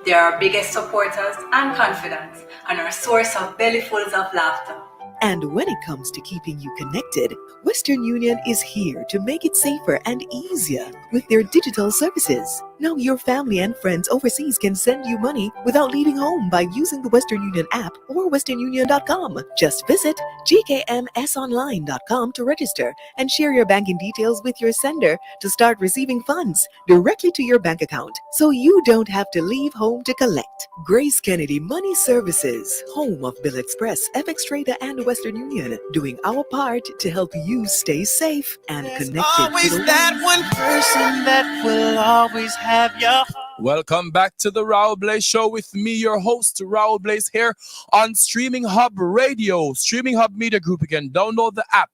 [SPEAKER 8] They are our biggest supporters and confidants, and our source of bellyfuls of laughter.
[SPEAKER 9] And when it comes to keeping you connected, Western Union is here to make it safer and easier with their digital services. Now your family and friends overseas can send you money without leaving home by using the Western Union app or westernunion.com. Just visit gkmsonline.com to register and share your banking details with your sender to start receiving funds directly to your bank account so you don't have to leave home to collect. Grace Kennedy Money Services, home of Bill Express, FX Trader, and Western Union, doing our part to help you stay safe and connected
[SPEAKER 10] Always
[SPEAKER 9] to the
[SPEAKER 10] that one person that will always have your.
[SPEAKER 1] Welcome back to the Raúl Blaze Show with me, your host, Raúl Blaze, here on Streaming Hub Radio, Streaming Hub Media Group. You can download the app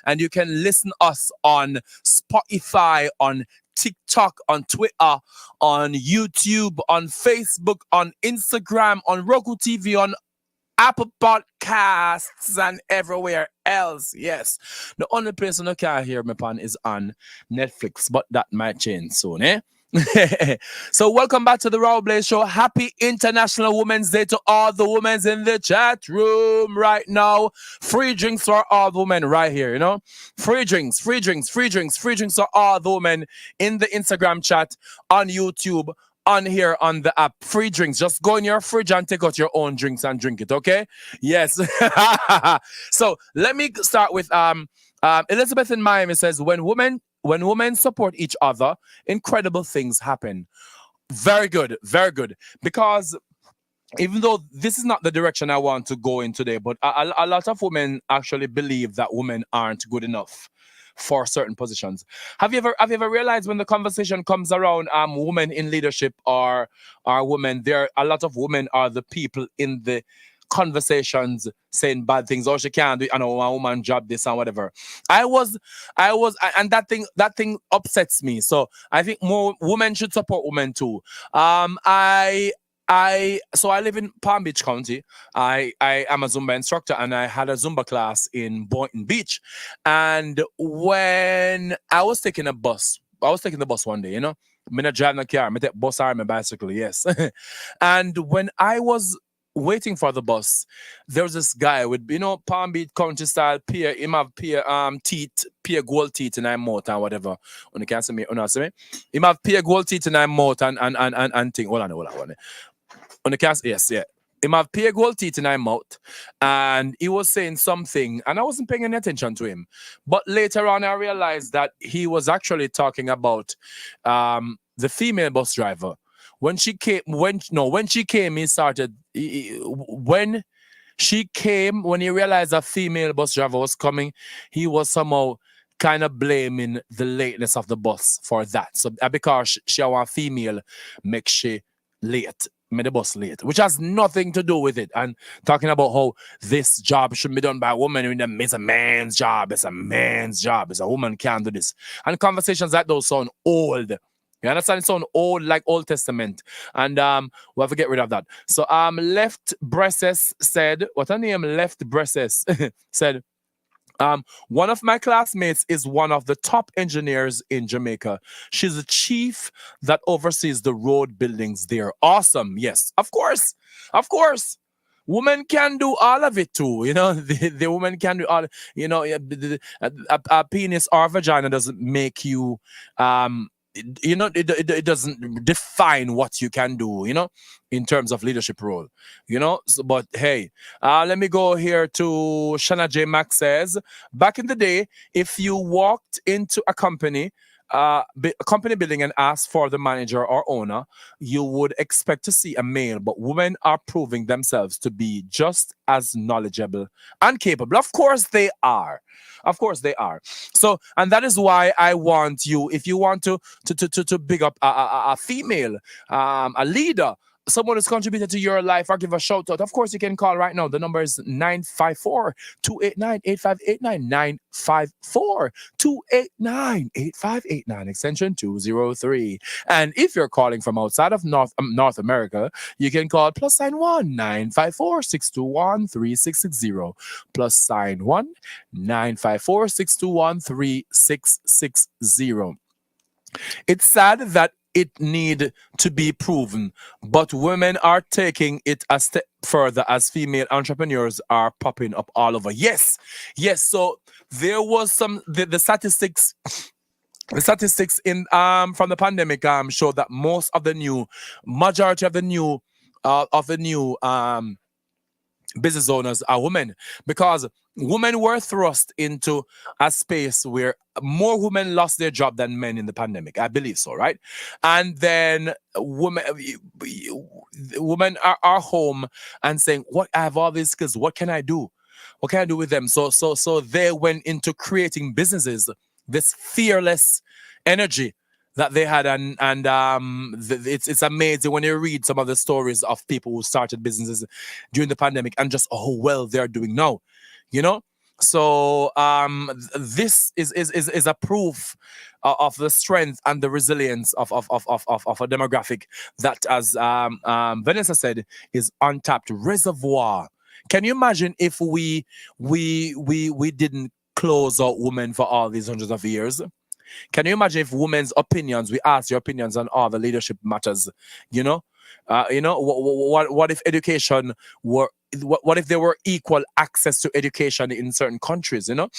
[SPEAKER 1] and you can listen us on Spotify, on TikTok, on Twitter, on YouTube, on Facebook, on Instagram, on Roku TV, on Apple Podcasts, and everywhere else. Yes. The only place you can't hear me on is on Netflix, but that might change soon, eh? So welcome back to the Raúl Blaze Show. Happy International Women's Day to all the women in the chat room right now. Free drinks for all the women right here, you know. Free drinks for all the women in the Instagram chat, on YouTube, on here on the app. Free drinks. Just go in your fridge and take out your own drinks and drink it, okay? Yes. So let me start with Elizabeth in Miami says, when women support each other, incredible things happen. Very good, very good. Because even though this is not the direction I want to go in today, but a lot of women actually believe that women aren't good enough for certain positions. Have you ever realized when the conversation comes around women in leadership or women, a lot of women are the people in the conversations saying bad things, or she can't do it, I know a woman job this and whatever. I was and that thing upsets me. So I think more women should support women too. So I live in Palm Beach County. I am a Zumba instructor, and I had a Zumba class in Boynton Beach. And when I was taking the bus one day, you know. I'm not driving a car, I take bus or my bicycle, yes. And when I was waiting for the bus, there was this guy with, you know, Palm Beach County style pear, him have pear teeth, pear gold teeth in his mouth and whatever. When you can't see me, him have pear gold teeth in his mouth and thing. Hold on. On the cast, yes, yeah. Him have pear gold teeth in his mouth, and he was saying something, and I wasn't paying any attention to him. But later on, I realized that he was actually talking about the female bus driver. When she came, he started. When he realized a female bus driver was coming, he was somehow kind of blaming the lateness of the bus for that. So because she a female, make she late. Made the bus late, which has nothing to do with it. And talking about how this job should be done by a woman, it's a man's job. It's a man's job. It's a woman can't do this. And conversations like those sound old. You understand? It sound old, like Old Testament. And we'll have to get rid of that. So Left Bresses said, what her name? Left Bresses said, one of my classmates is one of the top engineers in Jamaica. She's the chief that oversees the road buildings there. Awesome. Yes, of course. Women can do all of it too. You know, the woman can do all, you know, a penis or vagina doesn't make you, you know, it doesn't define what you can do, you know, in terms of leadership role, you know. So, but hey, let me go here to Shanna J. Max says, back in the day, if you walked into a company building and asked for the manager or owner, you would expect to see a male, but women are proving themselves to be just as knowledgeable and capable. Of course they are. So, and that is why I want you, if you want to big up a female, a leader, someone who's contributed to your life, or give a shout out, of course you can call right now. The number is 954-289-8589, 954-289-8589, extension 203. And if you're calling from outside of North America, you can call +1 954-621-3660, +1 954-621-3660. It's sad that it need to be proven. But women are taking it a step further as female entrepreneurs are popping up all over. Yes. So there was the statistics. The statistics in from the pandemic show that majority of the new business owners are women, because women were thrust into a space where more women lost their job than men in the pandemic. I believe so, right? And then women are home and saying, "What? I have all these skills. What can I do? What can I do with them?" So they went into creating businesses. This fearless energy that they had, and it's amazing when you read some of the stories of people who started businesses during the pandemic and just how well they're doing now, you know. So this is a proof of the strength and the resilience of a demographic that, as Vanessa said, is untapped reservoir. Can you imagine if we didn't close out women for all these hundreds of years? Can you imagine if women's opinions, we ask your opinions on all the leadership matters, you know? What if education were, what if there were equal access to education in certain countries, you know?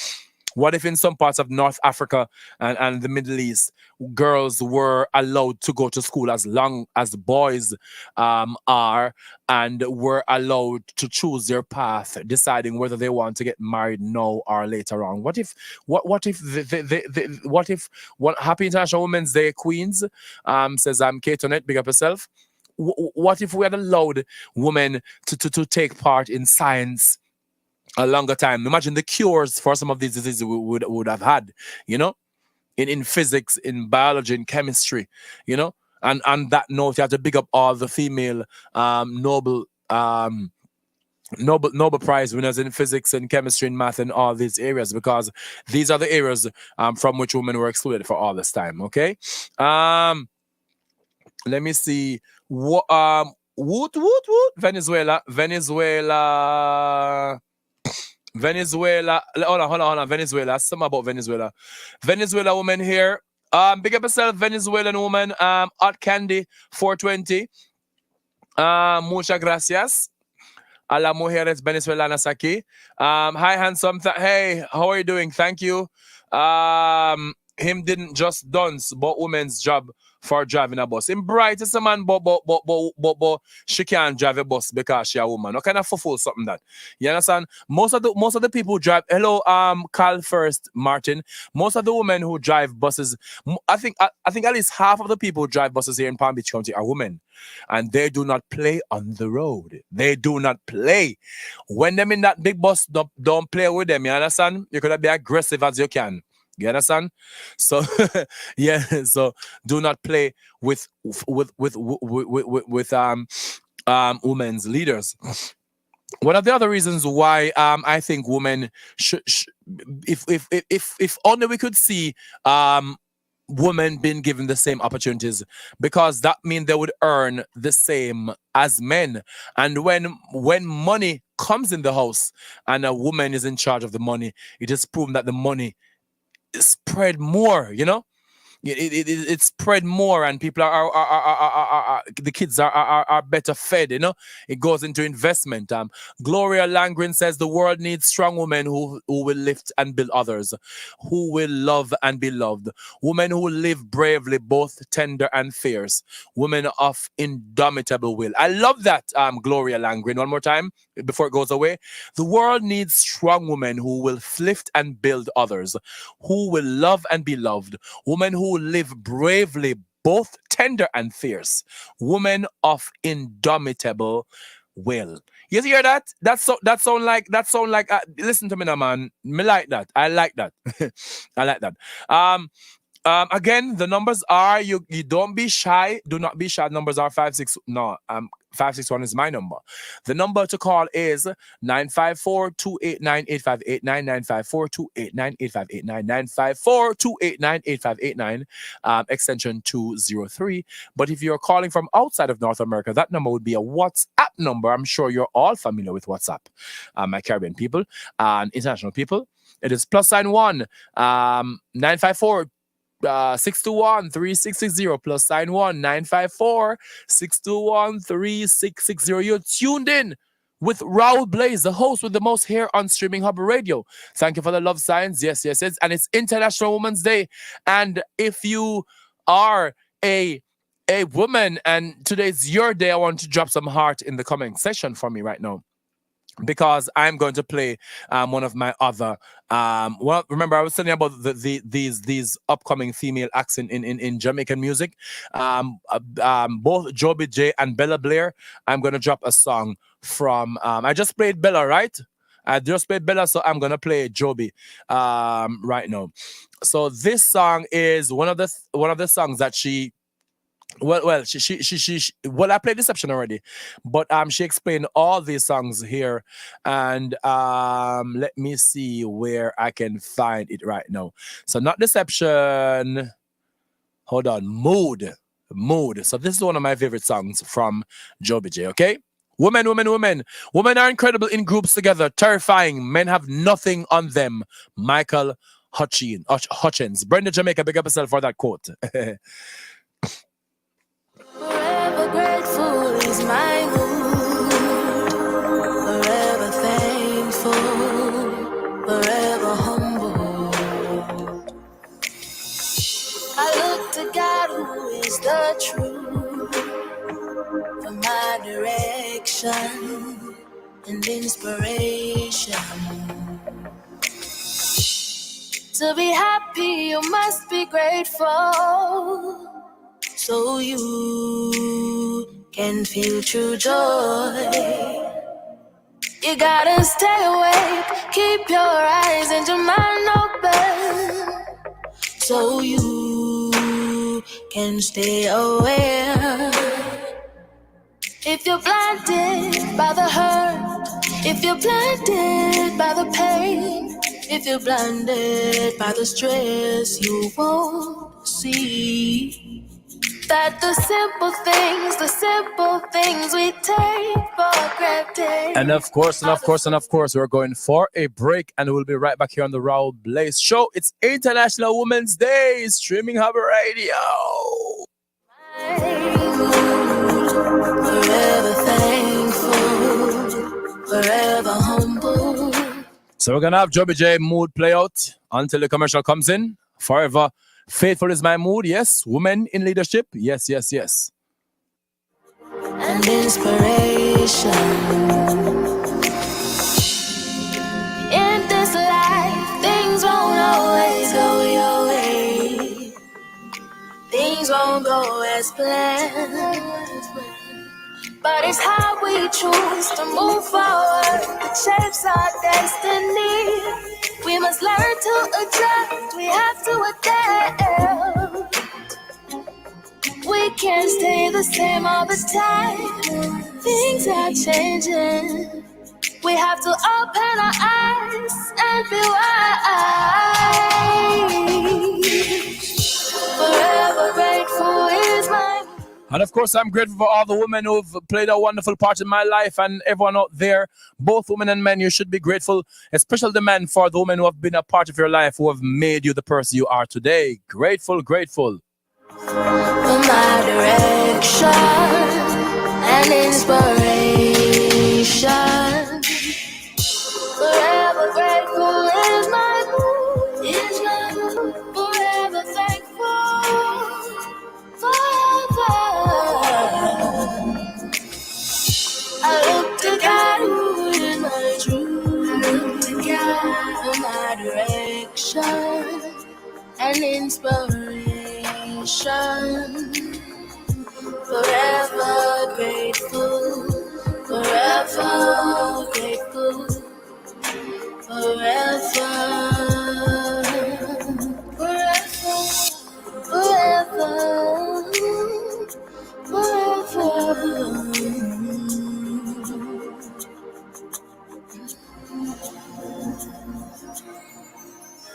[SPEAKER 1] What if in some parts of North Africa and the Middle East, girls were allowed to go to school as long as boys are, and were allowed to choose their path, deciding whether they want to get married now or later on? What if Happy International Women's Day, Queens, says Kate Onette, big up yourself. What if we had allowed women to take part in science a longer time? Imagine the cures for some of these diseases we would have had, you know, in physics, in biology, in chemistry, you know. And on that note, you have to big up all the female Nobel Prize winners in physics and chemistry and math and all these areas, because these are the areas from which women were excluded for all this time. Okay. Let me see. Woot. Venezuela. Hold on. Venezuela. Something about Venezuela. Venezuela woman here. Big up yourself, Venezuelan woman. Hot Candy 420. Muchas gracias. A las mujeres venezolanas aquí. Hi, handsome. Hey, how are you doing? Thank you. Him didn't just dance, but women's job for driving a bus. In bright is a man, but she can't drive a bus because she a woman. What kind of fulfill something that? You understand? Most of the people who drive. Hello, Carl first, Martin. Most of the women who drive buses, I think at least half of the people who drive buses here in Palm Beach County are women, and they do not play on the road. They do not play. When them in that big bus, don't play with them. You understand? You could be aggressive as you can. You understand? So yeah, so do not play with women's leaders. One of the other reasons why I think women should if only we could see women being given the same opportunities, because that means they would earn the same as men. And when money comes in the house and a woman is in charge of the money, it is proven that the money spread more, you know. It spread more, and people are the kids are better fed, you know. It goes into investment. Gloria Langren says the world needs strong women who will lift and build others, who will love and be loved, women who live bravely, both tender and fierce, women of indomitable will. I love that, Gloria Langren. One more time before it goes away. The world needs strong women who will lift and build others, who will love and be loved, women who live bravely, both tender and fierce, women of indomitable will. You hear that? That sound like listen to me now, man. Me like that. I like that. I like that. Again, the numbers are, you don't be shy. Do not be shy. Numbers are 561 is my number. The number to call is 954-289-8589, 954-289-8589, extension 203. But if you're calling from outside of North America, that number would be a WhatsApp number. I'm sure you're all familiar with WhatsApp, my Caribbean people and international people. It is +1 954 621-3660 plus sign 1-954-621-3660. You're tuned in with Raúl Blaze, the host with the most hair on Streaming Hub Radio. Thank you for the love signs. Yes. And it's International Women's Day. And if you are a woman and today's your day, I want to drop some heart in the comment section for me right now, because I'm going to play one of my other well, remember I was telling you about these upcoming female acts in Jamaican music. Both Joby J and Bella Blair. I'm going to drop a song from I just played Bella, right? I just played Bella, so I'm going to play Joby right now. So this song is one of the songs that she she I played Deception already, but she explained all these songs here, and let me see where I can find it right now. So not Deception, hold on, Mood. So this is one of my favorite songs from Joby J. Okay, women are incredible in groups together, terrifying. Men have nothing on them. Michael Hutchins. Brenda Jamaica, big up yourself for that quote.
[SPEAKER 6] Forever grateful is my mood. Forever thankful. Forever humble. I look to God, who is the truth, for my direction and inspiration. To be happy, you must be grateful, so you can feel true joy. You gotta stay awake, keep your eyes and your mind open, so you can stay aware. If you're blinded by the hurt, if you're blinded by the pain, if you're blinded by the stress, you won't see that the simple things we take for granted.
[SPEAKER 1] And of course, we're going for a break, and we'll be right back here on the Raúl Blaze Show. It's International Women's Day, Streaming Hub Radio.
[SPEAKER 6] Forever thankful, forever humble.
[SPEAKER 1] So we're gonna have Joby J Mood play out until the commercial comes in. Forever faithful is my mood. Yes. Women in leadership. Yes.
[SPEAKER 6] And inspiration. In this life, things won't always go your way. Things won't go as planned. But it's how we choose to move forward that shapes our destiny. We must learn to adjust, we have to adapt. We can't stay the same all the time. Things are changing. We have to open our eyes and be wise. Forever grateful is my.
[SPEAKER 1] And of course, I'm grateful for all the women who've played a wonderful part in my life, and everyone out there, both women and men. You should be grateful, especially the men, for the women who have been a part of your life, who have made you the person you are today. Grateful.
[SPEAKER 6] For my direction and inspiration. Forever grateful is my mood. Forever thankful. Forever. I look to God, who is my truth. I look to God for my direction and inspiration. Forever grateful, forever grateful, forever, forever, forever.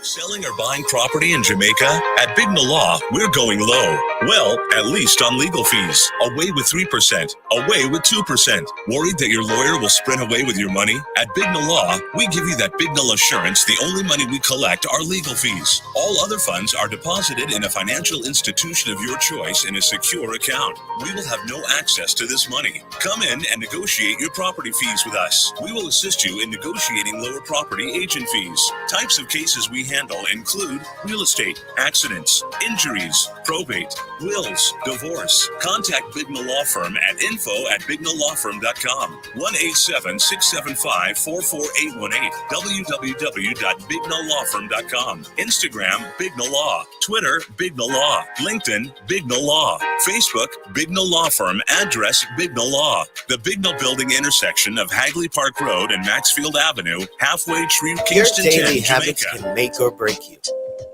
[SPEAKER 3] Selling or buying property in Jamaica? At Big Malaw, we're going low. Well, at least on legal fees. Away with 3%. Away with 2%. Worried that your lawyer will sprint away with your money? At Bignell Law, we give you that Bignell assurance the only money we collect are legal fees. All other funds are deposited in a financial institution of your choice in a secure account. We will have no access to this money. Come in and negotiate your property fees with us. We will assist you in negotiating lower property agent fees. Types of cases we handle include real estate, accidents, injuries, probate, wills, divorce. Contact Bignell Law Firm at info@bignelllawfirm.com. 1-877-545-44818. www.bignelllawfirm.com. Instagram, Bignell Law. Twitter, Bignell Law. LinkedIn, Bignell Law. Facebook, Bignell Law Firm. Address, Bignell Law. The Bignell Building intersection of Hagley Park Road and Maxfield Avenue, halfway through Kingston
[SPEAKER 4] Your
[SPEAKER 3] 10,
[SPEAKER 4] daily habits
[SPEAKER 3] Jamaica.
[SPEAKER 4] can make or break you.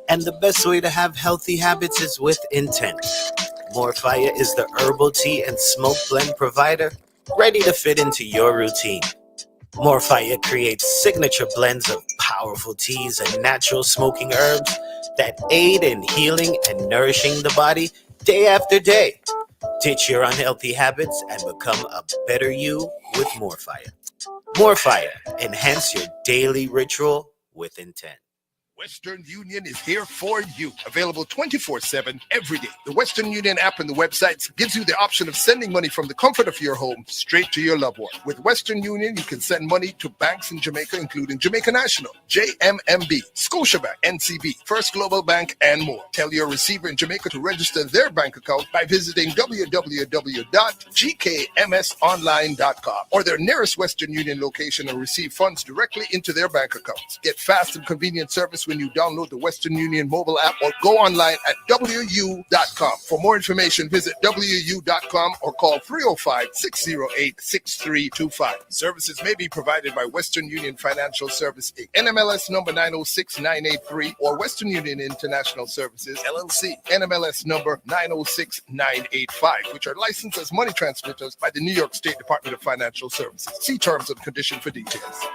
[SPEAKER 4] And the best way to have healthy habits is with intent. More Fire is the herbal tea and smoke blend provider ready to fit into your routine. More Fire creates signature blends of powerful teas and natural smoking herbs that aid in healing and nourishing the body day after day. Ditch your unhealthy habits and become a better you with More Fire. More Fire, enhance your daily ritual with intent.
[SPEAKER 5] Western Union is here for you. Available 24/7 every day. The Western Union app and the websites gives you the option of sending money from the comfort of your home straight to your loved one. With Western Union, you can send money to banks in Jamaica, including Jamaica National, JMMB, Scotiabank, NCB, First Global Bank, and more. Tell your receiver in Jamaica to register their bank account by visiting www.gkmsonline.com or their nearest Western Union location and receive funds directly into their bank accounts. Get fast and convenient service when you download the Western Union mobile app or go online at wu.com. For more information, visit wu.com or call 305-608-6325. Services may be provided by Western Union Financial Service Inc., NMLS number 906983, or Western Union International Services, LLC, NMLS number 906985, which are licensed as money transmitters by the New York State Department of Financial Services. See terms and conditions for details.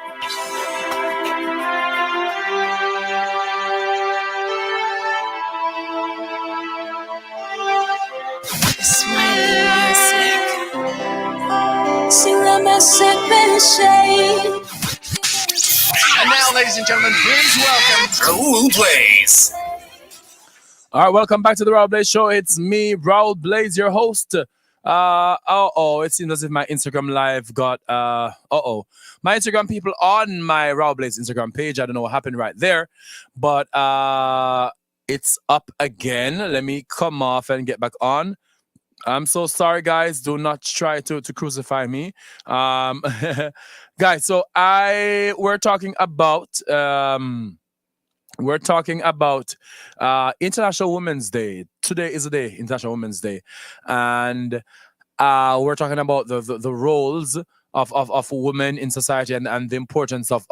[SPEAKER 12] And now, ladies and gentlemen, please welcome
[SPEAKER 11] Raúl Blaze.
[SPEAKER 1] All right, welcome back to the Raúl Blaze Show. It's me, Raúl Blaze, your host. It seems as if my Instagram live got my Instagram people on my Raúl Blaze Instagram page. I don't know what happened right there, but it's up again. Let me come off and get back on. I'm so sorry, guys. Do not try to crucify me. Guys, so we're talking about International Women's Day. Today is the day, International Women's Day. And we're talking about the roles of women in society and the importance of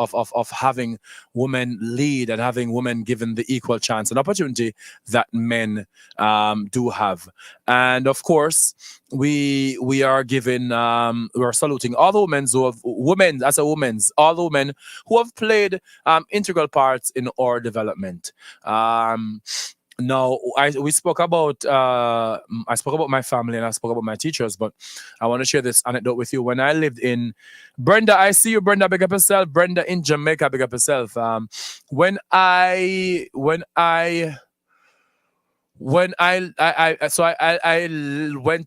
[SPEAKER 1] having women lead and having women given the equal chance and opportunity that men do have. And of course, we are giving we're saluting all the women all the women who have played integral parts in our development. Now, I spoke about my family and I spoke about my teachers, but I want to share this anecdote with you. When I lived in Brenda, I see you, Brenda, big up yourself. Brenda in Jamaica, big up yourself. When I went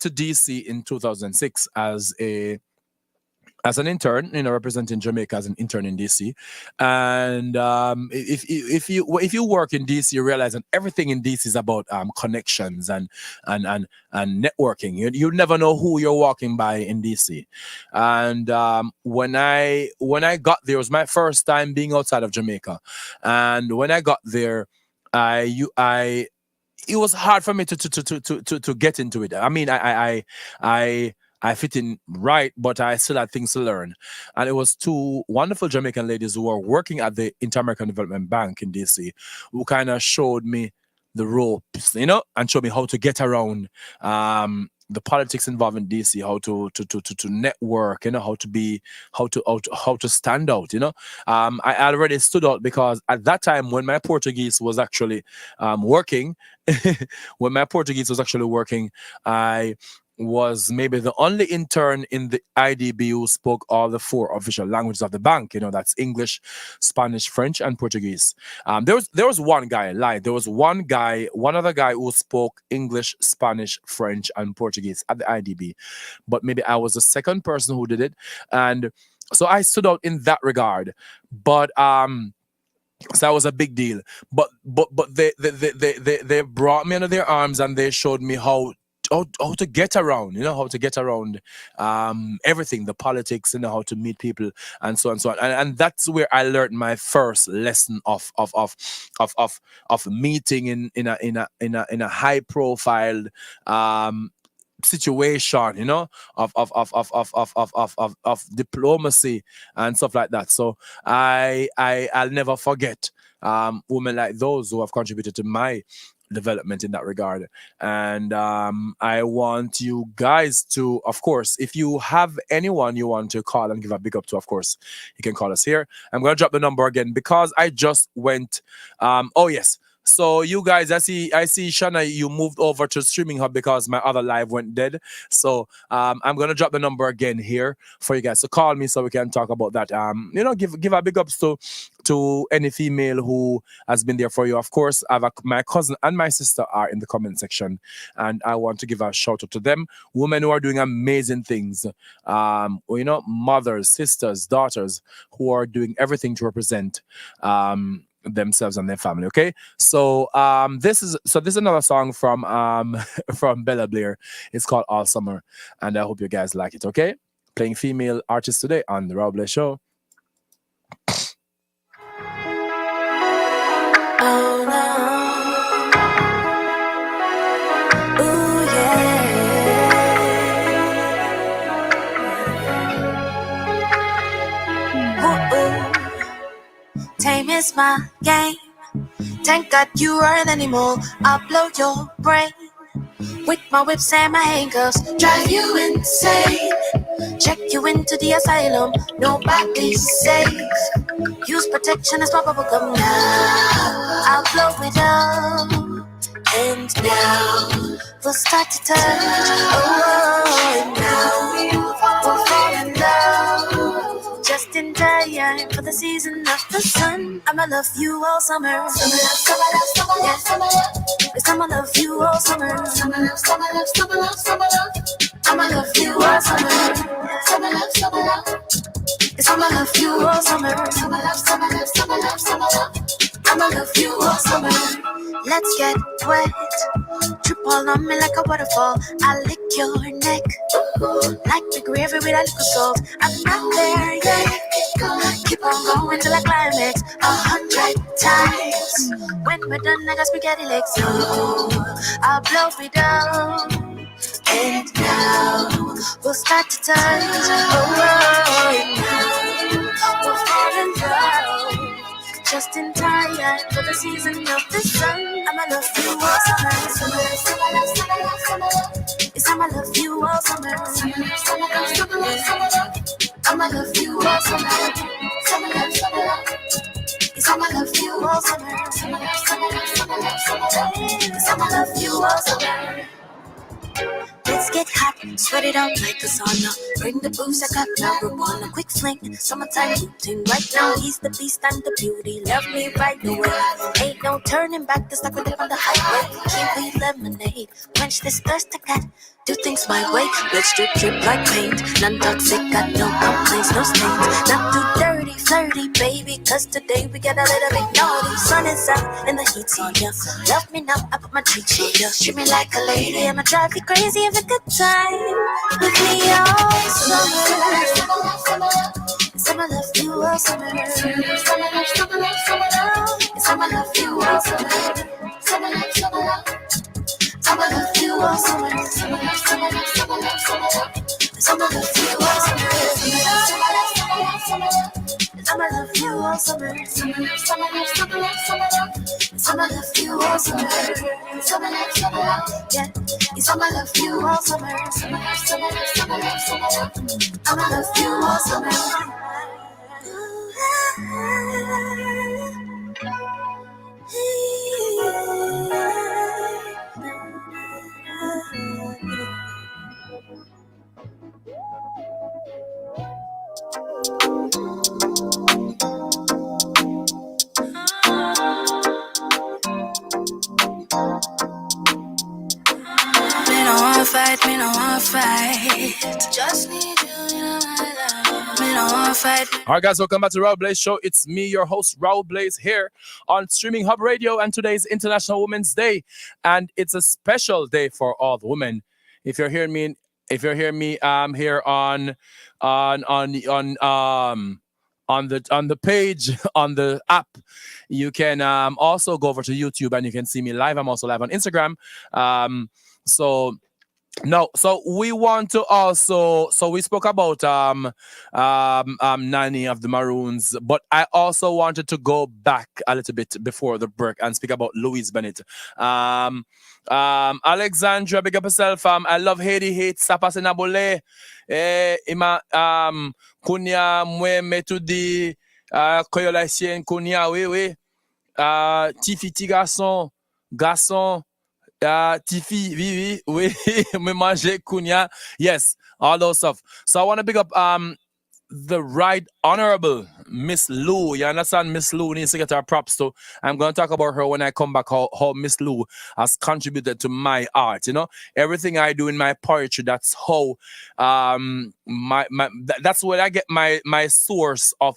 [SPEAKER 1] to DC in 2006 as an intern, representing Jamaica as an intern in DC. And if you work in DC, you realize that everything in DC is about connections and networking. You never know who you're walking by in DC. And when I got there, it was my first time being outside of Jamaica. And when I got there, it was hard for me to get into it. I mean, I fit in right, but I still had things to learn. And it was two wonderful Jamaican ladies who were working at the Inter-American Development Bank in DC who kind of showed me the ropes, and showed me how to get around the politics involved in DC, how to network, how to stand out, I already stood out because at that time when my Portuguese was actually working, I was maybe the only intern in the IDB who spoke all the 4 official languages of the bank. That's English, Spanish, French, and Portuguese. There was one guy, there was one other guy who spoke English, Spanish, French, and Portuguese at the IDB. But maybe I was the second person who did it. And so I stood out in that regard. But so that was a big deal. But they brought me under their arms and they showed me how to get around, everything, the politics, how to meet people, and so on and so on. And that's where I learned my first lesson of meeting in a high profile situation, of diplomacy and stuff like that. So I'll never forget women like those who have contributed to my development in that regard. And I want you guys to, of course, if you have anyone you want to call and give a big up to, of course, you can call us here. I'm going to drop the number again because I just went, oh yes. So you guys, I see Shana, you moved over to Streaming Hub because my other live went dead. So I'm gonna drop the number again here for you guys to call me so we can talk about that. Give a big ups to any female who has been there for you. Of course, my cousin and my sister are in the comment section, and I want to give a shout out to them. Women who are doing amazing things. Mothers, sisters, daughters who are doing everything to represent themselves and their family. Okay, so this is another song from Bella Blair. It's called All Summer, and I hope you guys like it. Okay, playing female artists today on the Raúl Blair Show.
[SPEAKER 13] Oh no. Ooh yeah. Ooh, ooh. Time is my game. Thank God you aren't anymore. I'll blow your brain with my whips and my handcuffs. Drive you insane. Check you into the asylum. Nobody's safe. Use protection as my bubble gum now. I'll blow it up. And now we'll start to touch. Oh, and now we'll fall in love. Just in time for the season of the sun. I'ma love you all summer. Summer love, summer love, summer love, summer love. Cause I'ma love you all summer. Summer love, summer love, summer love, summer love. I'ma love you all summer. Summer love, summer love. Cause I'ma love you all summer. Summer love, summer love, summer love, summer love. I'ma love you all summer. Let's get wet. Drip all on me like a waterfall. I lick your neck like the gravy with a little salt. I'm not there yet. Keep on going till I climax 100 times. When we're done, I got spaghetti legs. So I'll blow it up. And now we'll start to touch. Oh, and now we'll fall in love. Just in time for the season of the sun. I'ma love you all summer. Summer, summer, love, summer, love, summer, love. Yes, I'ma love you all summer. Summer, summer, love, summer, love, summer, love. I'ma love you all summer. Summer, love, summer, love. Yes, I'ma love you all summer. Summer, love, summer, love, summer, love, summer, love. Yes, I'ma love you all summer. Let's get hot, sweat it out like a sauna. Bring the booze, I got marijuana. Quick fling, summertime routine. Right now, he's the beast and the beauty. Love me right away. Ain't no turning back, just like we live on the highway. Kiwi lemonade, quench this thirst I got. Do things my way, let's drip, drip like paint. Non-toxic, got no complaints, no stains. Not too dirty, flirty, baby. Cause today we get a little bit naughty. Sun is out and the heat's on ya. Love me now, I put my treats on ya. Treat me like a lady, I'ma drive you crazy. Have a good time with me all summer. Summer love you all summer. Summer love, summer love, summer love. Summer love you all summer. Summer love, summer love. I'ma love you all summer. Summer love, summer love, summer love, summer love. I'ma love you all summer. I'ma love you all summer, summer love, summer love, summer love, summer love. Summer love you all summer, summer love, yeah. It's summer love you all summer, summer love, summer love, summer love, summer love. I'ma love you all summer. Me no want fight. Just need you in my life. Me no want fight.
[SPEAKER 1] All right, guys, welcome back to Raúl Blaze Show. It's me, your host, Raúl Blaze, here on Streaming Hub Radio, and today is International Women's Day, and it's a special day for all the women. If you're hearing me here on the page on the app, you can also go over to YouTube and you can see me live. I'm also live on Instagram. So we want to also, we spoke about Nanny of the Maroons, but I also wanted to go back a little bit before the break and speak about Louise Bennett. Alexandra, big up yourself. I love Haiti hate Sapa Senabole. Ima Kunya mwe metudi Koyola Sien Kunya oui. Tifiti garçon. Tifi, oui, me manger kunya. Yes, all those stuff. So I want to big up the Right Honorable Miss Lou. You understand? Miss Lou needs to get her props. So I'm going to talk about her when I come back, how Miss Lou has contributed to my art. You know, everything I do in my poetry, that's how that's where I get my source of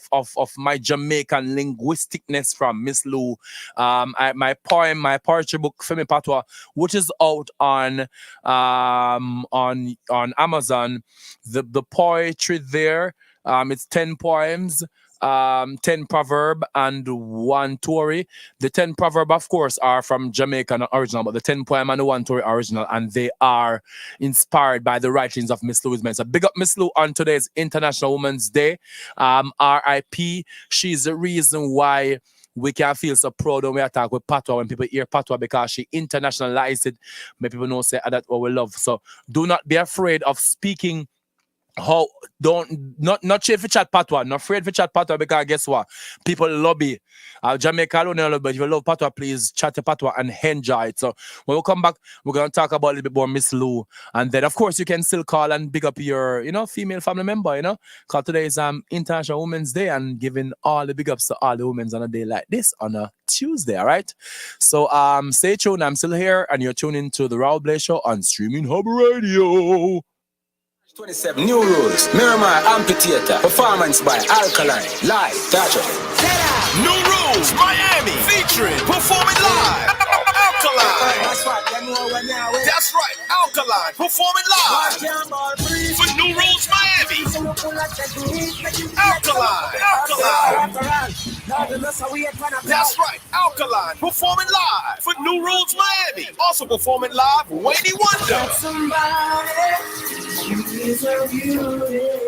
[SPEAKER 1] my Jamaican linguisticness from. Miss Lou. My poetry book, Femi Patois, which is out on Amazon. The poetry there, it's 10 poems, 10 proverb and 1 Tory. The 10 proverb, of course, are from Jamaican original, but the 10 poem and the 1 Tory original, and they are inspired by the writings of Miss Louise Bennett. So big up Miss Lou on today's International Women's Day. R.I.P. She's the reason why we can feel so proud when we attack with Patois, when people hear Patois, because she internationalized it. Make people know say that's what we love. So do not be afraid of speaking. Not afraid for chat Patois, not afraid for chat Patois, because guess what? People lobby. Jamaica alone love, but if you love Patois, please chat to Patois and enjoy it. So when we come back, we're gonna talk about a little bit more Miss Lou, and then of course you can still call and big up your female family member, because today is International Women's Day, and giving all the big ups to all the women on a day like this on a Tuesday. All right. So stay tuned. I'm still here, and you're tuning to the Raúl Blaze Show on Streaming Hub Radio.
[SPEAKER 11] 27 new rules. Miramar Amphitheater. Performance by Alkaline. Live. That's right.
[SPEAKER 12] New rules. Miami. Featuring. Performing live. Alkaline. That's right. Alkaline. Performing live. For New Rules Miami. Alkaline. That's right. Alkaline. Performing live. For New Rules Miami. Also performing live. Wayne Wonder.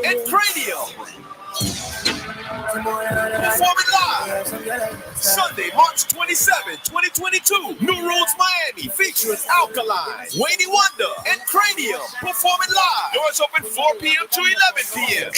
[SPEAKER 12] And Cranium. Performing live Sunday, March 27, 2022. New Rules Miami featuring Alkaline, Wayne Wonder, and Cranium. Performing live. Doors open 4 p.m. to 11 p.m.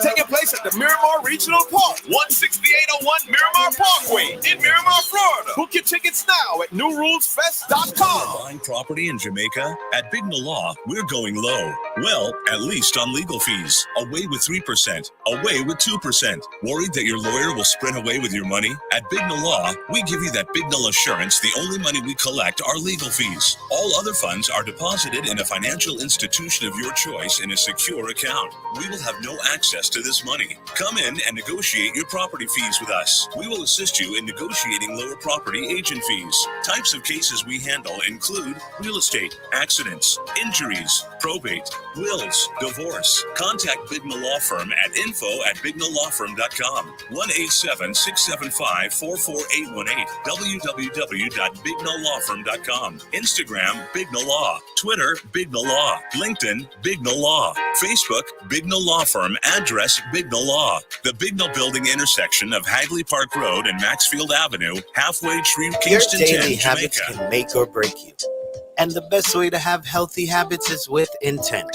[SPEAKER 12] Taking place at the Miramar Regional Park, 16801 Miramar Parkway in Miramar, Florida. Book your tickets now at newrulesfest.com.
[SPEAKER 3] Buying property in Jamaica? At Big Law, we're going low. Well, at least on legal fees. Away with 3%. Away with 2%. Worried that your lawyer will sprint away with your money? At Big Law, we give you that Big assurance the only money we collect are legal fees. All other funds are deposited in a financial institution of your choice in a secure account. We will have no access to this money. Come in and negotiate your property fees with us. We will assist you in negotiating lower property agent fees. Types of cases we handle include real estate, accidents, injuries, probate, wills, divorce. Contact Big Law Firm at info@bignalawfirm.com. www.bignoLawFirm.com. 1-877-675-44818. www.bignoLawFirm.com. Instagram, Big No Law. Twitter, Big No Law. LinkedIn, Big No Law. Facebook, Big No Law Firm. Address, Big No Law. The Big No Building intersection of Hagley Park Road and Maxfield Avenue, halfway between
[SPEAKER 4] Your
[SPEAKER 3] Kingston
[SPEAKER 4] daily
[SPEAKER 3] 10,
[SPEAKER 4] habits
[SPEAKER 3] Jamaica.
[SPEAKER 4] can make or break you. And the best way to have healthy habits is with intent.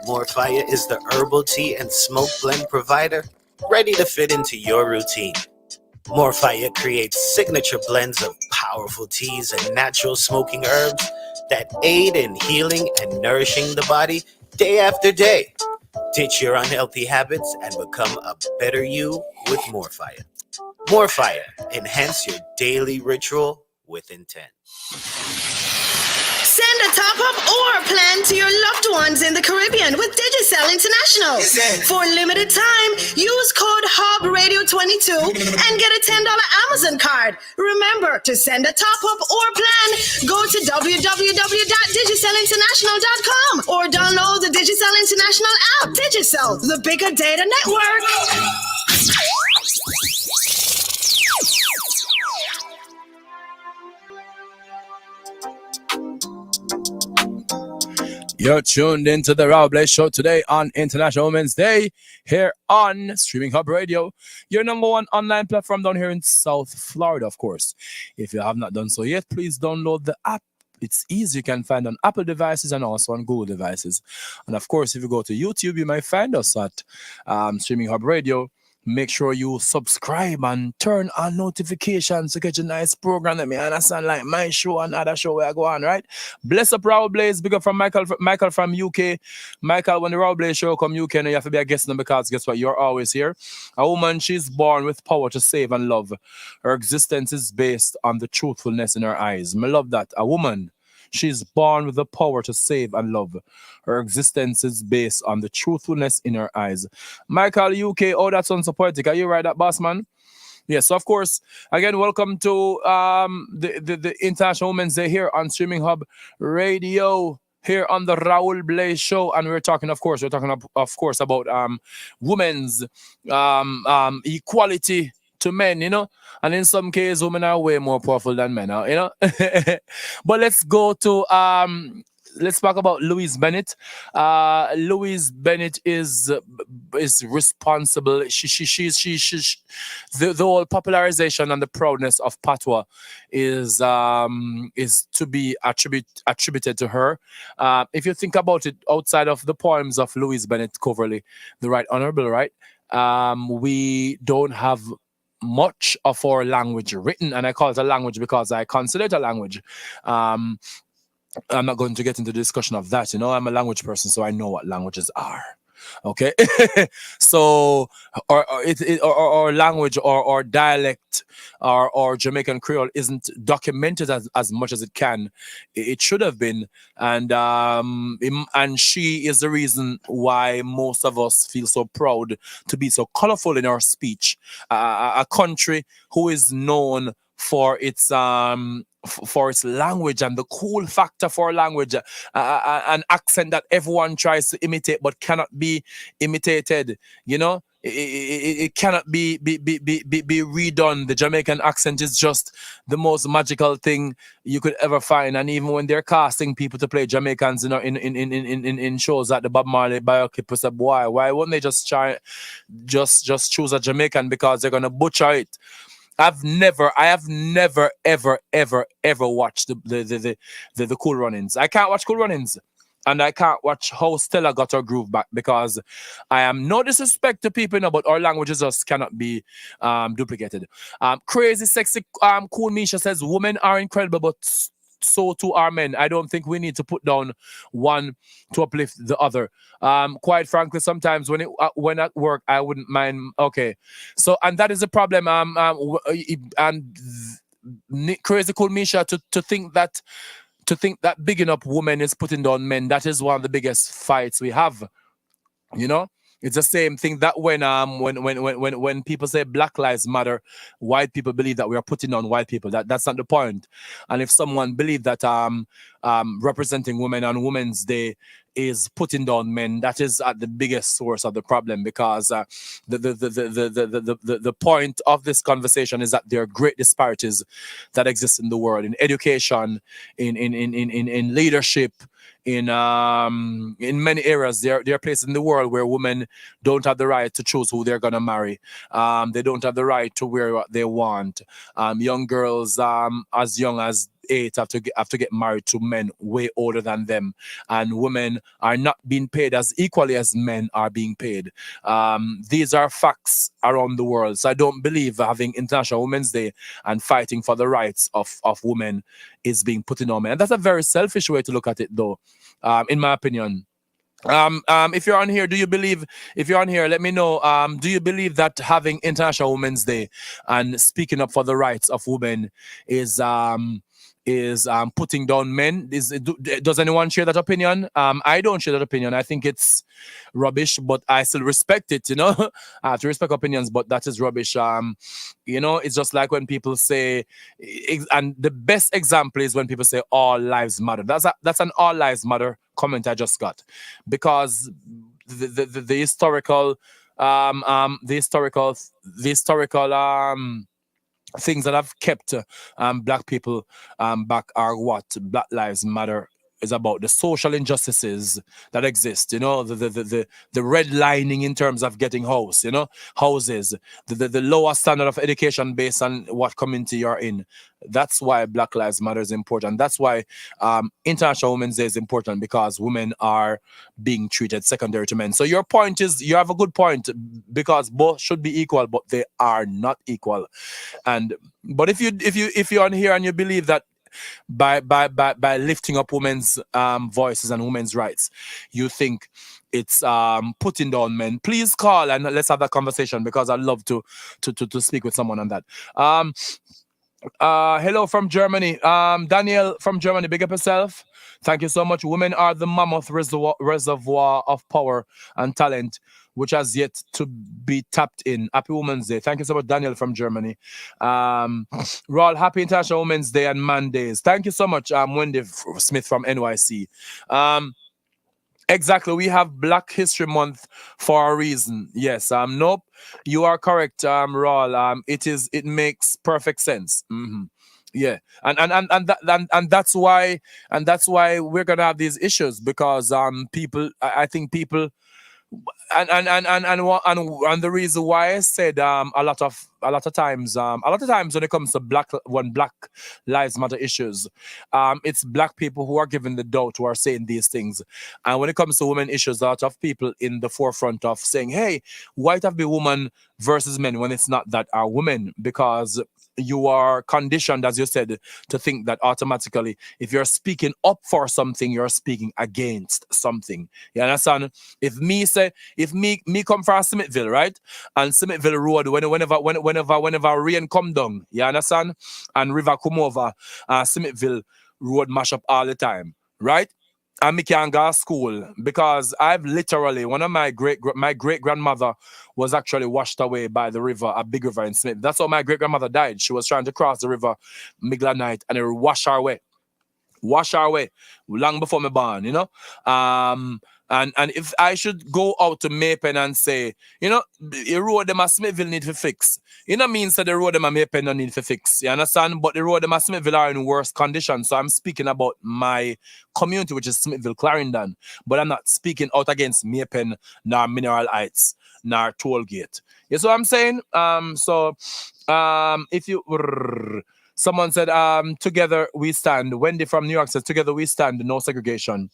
[SPEAKER 4] More Fire is the herbal tea and smoke blend provider ready to fit into your routine. More Fire creates signature blends of powerful teas and natural smoking herbs that aid in healing and nourishing the body day after day. Ditch your unhealthy habits and become a better you with More Fire. More Fire. Enhance your daily ritual with intent.
[SPEAKER 15] Send a top-up or plan to your loved ones in the Caribbean with Digicel International. For limited time, use code HUBBRadio22 and get a $10 Amazon card. Remember, to send a top-up or plan, go to www.digicelinternational.com or download the Digicel International app. Digicel, the bigger data network.
[SPEAKER 1] You're tuned into the Raúl Show today on International Women's Day here on Streaming Hub Radio, your number one online platform down here in South Florida, of course. If you have not done so yet, please download the app. It's easy. You can find on Apple devices and also on Google devices. And of course, if you go to YouTube, you might find us at Streaming Hub Radio. Make sure you subscribe and turn on notifications to get a nice program that me understand, like my show and other show where I go on, right? Bless up Raúl Blaze, big up from Michael from UK. Michael, when the Raúl Blaze show come UK, you have to be a guest because guess what? You're always here. A woman, she's born with power to save and love. Her existence is based on the truthfulness in her eyes. I love that. A woman, she's born with the power to save and love. Her existence is based on the truthfulness in her eyes. Michael, UK, oh, that sounds so poetic. Are you right, that boss man? Yes, of course. Again, welcome to the International Women's Day here on Streaming Hub Radio, here on the Raúl Blaze Show. And we're talking, of course, about women's equality to men, you know, and in some cases, women are way more powerful than men, you know. But let's go to let's talk about Louise Bennett. Louise Bennett is responsible. She's the whole popularization and the proudness of patois is to be attributed to her. If you think about it, outside of the poems of Louise Bennett Coverley, the Right Honorable, right, we don't have much of our language written, and I call it a language because I consider it a language. I'm not going to get into the discussion of that. You know, I'm a language person, so I know what languages are. Okay, so or language or dialect or Jamaican Creole isn't documented as much as it can. It should have been, and she is the reason why most of us feel so proud to be so colorful in our speech. A country who is known for its language and the cool factor for language, an accent that everyone tries to imitate but cannot be imitated. You know, it cannot be redone. The Jamaican accent is just the most magical thing you could ever find. And even when they're casting people to play Jamaicans, you know, in shows like the Bob Marley biopic, said, why wouldn't they just choose a Jamaican because they're gonna butcher it? I have never ever watched the Cool Runnings. I can't watch Cool Runnings, and I can't watch how Stella got her groove back because I am no disrespect to people, you know, but our languages just cannot be duplicated. Crazy sexy cool Misha says women are incredible, but so too are men. I don't think we need to put down one to uplift the other. Quite frankly, sometimes when at work, I wouldn't mind. Okay, so and that is a problem. And crazy cool Misha to think that bigging up women is putting down men. That is one of the biggest fights we have. You know. It's the same thing that when people say Black Lives Matter, white people believe that we are putting on white people. That's not the point. And if someone believes that representing women on Women's Day is putting down men. That is at the biggest source of the problem, because the point of this conversation is that there are great disparities that exist in the world, in education, in leadership, in many areas. There are places in the world where women don't have the right to choose who they're gonna marry. They don't have the right to wear what they want. Young girls as young as 8 have to get married to men way older than them, and women are not being paid as equally as men are being paid. These are facts around the world. So I don't believe having International Women's Day and fighting for the rights of women is being put on men. And that's a very selfish way to look at it, though, in my opinion. If you're on here, if you're on here, let me know. Do you believe that having International Women's Day and speaking up for the rights of women is putting down men? Does anyone share that opinion? I don't share that opinion. I think it's rubbish, but I still respect it, you know. I have to respect opinions, but that is rubbish. You know, it's just like when people say, and the best example is when people say all lives matter. That's an all lives matter comment I just got, because the historical things that have kept black people back are what Black Lives Matter is about. The social injustices that exist, you know, the redlining in terms of getting houses, the lower standard of education based on what community you're in. That's why Black Lives Matter is important. That's why International Women's Day is important, because women are being treated secondary to men. So your point is, you have a good point, because both should be equal, but they are not equal. But if you're on here and you believe that by lifting up women's voices and women's rights, you think it's putting down men, please call and let's have that conversation, because I'd love to speak with someone on that. Hello from Germany. Daniel from Germany, big up yourself. Thank you so much. Women are the mammoth reservoir of power and talent, which has yet to be tapped in. Happy Women's Day. Thank you so much, Daniel from Germany. Raúl, happy International Women's Day and Man Days. Thank you so much, Wendy Smith from NYC. Exactly, we have Black History Month for a reason. Yes, nope, you are correct, Raúl. It makes perfect sense. Yeah, and that's why we're gonna have these issues, because I think people, and the reason why I said a lot of times when it comes to Black Lives Matter issues, it's Black people who are given the doubt, who are saying these things. And when it comes to women issues, a lot of people in the forefront of saying, hey, why it have to be woman versus men when it's not that are women? Because you are conditioned, as you said, to think that automatically if you're speaking up for something, you're speaking against something. You understand? If me come from Smithville, right? And Smithville Road, whenever rain come down, you understand? And river come over, Smithville Road mash up all the time, right? And me can't go to school because I've literally, one of my great grandmother was actually washed away by the river, a big river in Smith. That's how my great grandmother died. She was trying to cross the river middle of night, and it washed her away long before me born, you know. And if I should go out to Maypen and say, you know, the road them at Smithville need to fix, you know, means that the road them at Maypen don't need to fix. You understand? But the road them at Smithville are in worse condition. So I'm speaking about my community, which is Smithville, Clarendon. But I'm not speaking out against Maypen, nor Mineral Heights, nor Tollgate. You see what I'm saying? If you... Someone said, together we stand. Wendy from New York says, together we stand, no segregation.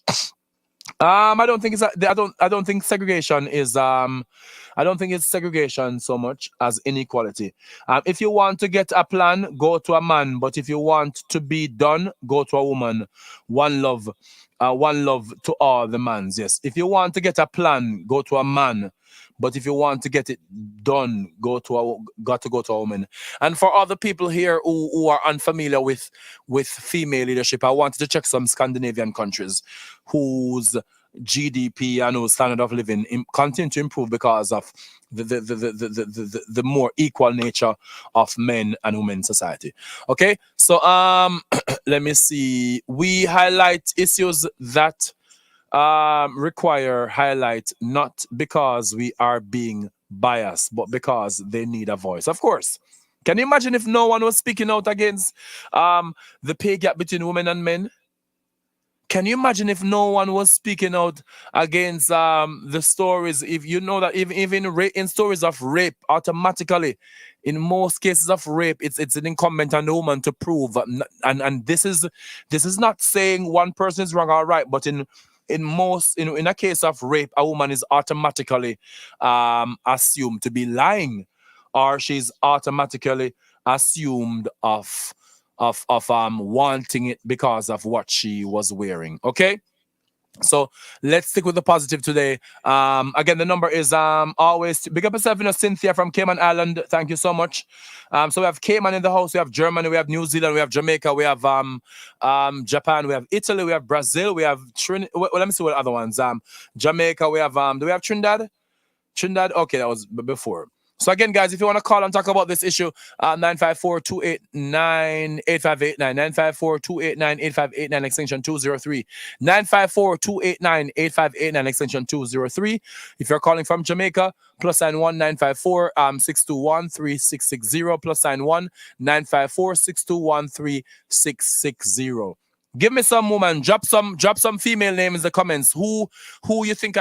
[SPEAKER 1] I don't think segregation is I don't think it's segregation so much as inequality. If you want to get a plan, go to a man. But if you want to be done, go to a woman. One love to all the mans. Yes. If you want to get a plan, go to a man. But if you want to get it done, got to go to a woman. And for other people here who are unfamiliar with female leadership, I wanted to check some Scandinavian countries whose GDP and whose standard of living continue to improve because of the more equal nature of men and women society. Okay, so let me see. We highlight issues that require highlight, not because we are being biased, but because they need a voice. Of course. Can you imagine if no one was speaking out against the pay gap between women and men? Can you imagine if no one was speaking out against the stories? If you know that even in stories of rape, automatically, in most cases of rape, it's an incumbent on the woman to prove. And this is not saying one person is wrong or right, but in a case of rape, a woman is automatically assumed to be lying, or she's automatically assumed of wanting it because of what she was wearing. Okay, so let's stick with the positive today. Again, the number is always big up yourself, Cynthia from Cayman Island. Thank you so much. So we have Cayman in the house, we have Germany, we have New Zealand, we have Jamaica, we have Japan, we have Italy, we have Brazil, we have Trinidad. Well, let me see what other ones. Jamaica, we have do we have Trinidad? Okay, that was before. So again, guys, if you want to call and talk about this issue, 954-289-8589, 954-289-8589, extension 203, 954-289-8589, extension 203. If you're calling from Jamaica, +1 954 621 3660, +1 954 621 3660. Give me some woman. Drop some female names in the comments. Who you think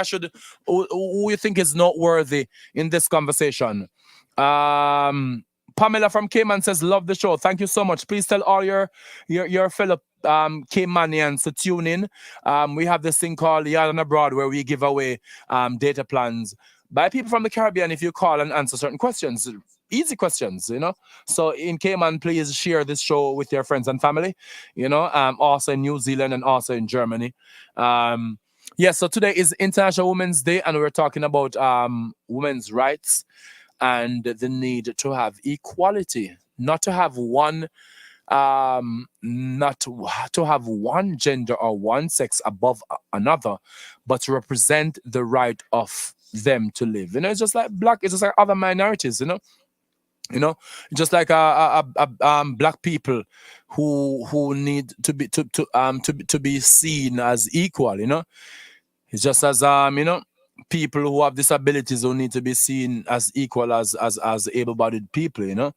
[SPEAKER 1] who you think is noteworthy in this conversation? Pamela from Cayman says, love the show. Thank you so much. Please tell all your fellow Caymanians to tune in. We have this thing called Yard and Abroad where we give away data plans by people from the Caribbean if you call and answer certain questions. Easy questions, So in Cayman, please share this show with your friends and family, also in New Zealand and also in Germany. So today is International Women's Day, and we're talking about women's rights and the need to have equality, not to have one gender or one sex above another, but to represent the right of them to live. It's just like it's just like other minorities, just like black people who need to be seen as equal. It's just as people who have disabilities who need to be seen as equal as able-bodied people.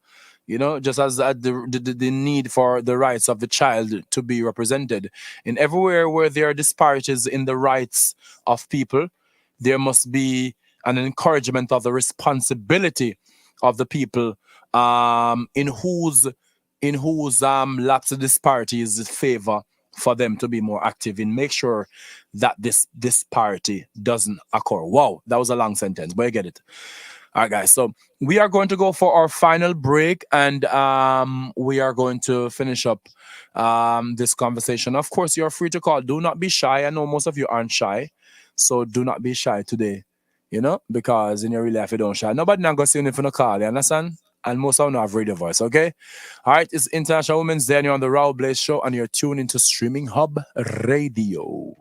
[SPEAKER 1] Just as the need for the rights of the child to be represented. In everywhere where there are disparities in the rights of people, there must be an encouragement of the responsibility of the people in whose laps of disparities favor for them to be more active in make sure that this disparity doesn't occur. Wow, that was a long sentence, but you get it. All right, guys. So we are going to go for our final break, and we are going to finish up this conversation. Of course, you're free to call. Do not be shy. I know most of you aren't shy, so do not be shy today. Because in your real life, you don't shy. Nobody not going to see you if you don't call, you understand? And most of them have radio voice, okay? All right, it's International Women's Day, and you're on the Raúl Blaze Show, and you're tuned into Streaming Hub Radio.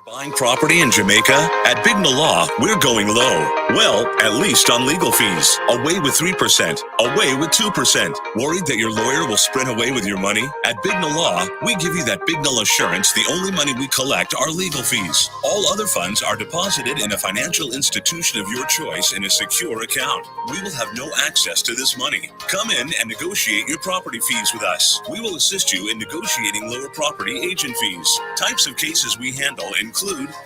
[SPEAKER 3] Buying property in Jamaica? At Big Law, we're going low. Well, at least on legal fees. Away with 3%. Away with 2%. Worried that your lawyer will sprint away with your money? At Big Law, we give you that Big Null assurance the only money we collect are legal fees. All other funds are deposited in a financial institution of your choice in a secure account. We will have no access to this money. Come in and negotiate your property fees with us. We will assist you in negotiating lower property agent fees. Types of cases we handle include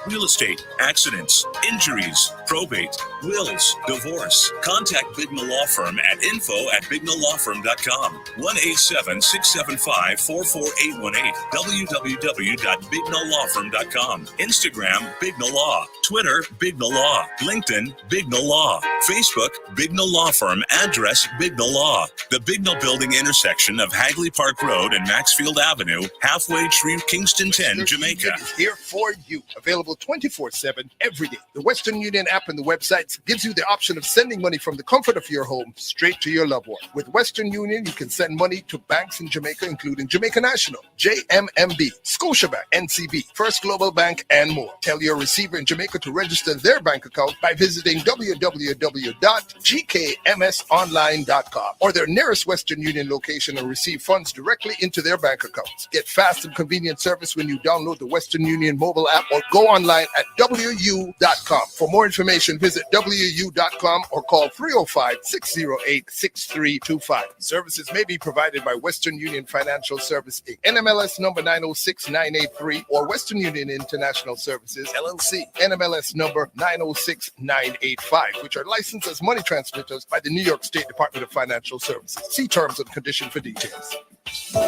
[SPEAKER 3] real estate, accidents, injuries, probate, wills, divorce. Contact Bigna Law Firm at info@bignalawfirm.com. 1-877-675-44818. www.bignalawfirm.com. Instagram Bigna Law. Twitter Bigna Law. LinkedIn Bigna Law. Facebook Bigna Law Firm. Address Bigna Law. The Bigna Building intersection of Hagley Park Road and Maxfield Avenue, halfway through Kingston 10, Jamaica.
[SPEAKER 5] Is here for you. Available 24/7 every day. The Western Union app and the website websites gives you the option of sending money from the comfort of your home straight to your loved one. With Western Union, you can send money to banks in Jamaica, including Jamaica National, JMMB, Scotiabank, NCB, First Global Bank, and more. Tell your receiver in Jamaica to register their bank account by visiting www.gkmsonline.com or their nearest Western Union location and receive funds directly into their bank accounts. Get fast and convenient service when you download the Western Union mobile app or go online at wu.com. For more information, visit wu.com or call 305-608-6325. Services may be provided by Western Union Financial Service Inc., NMLS number 906983, or Western Union International Services LLC, NMLS number 906985, which are licensed as money transmitters by the New York State Department of Financial Services. See terms and conditions for details.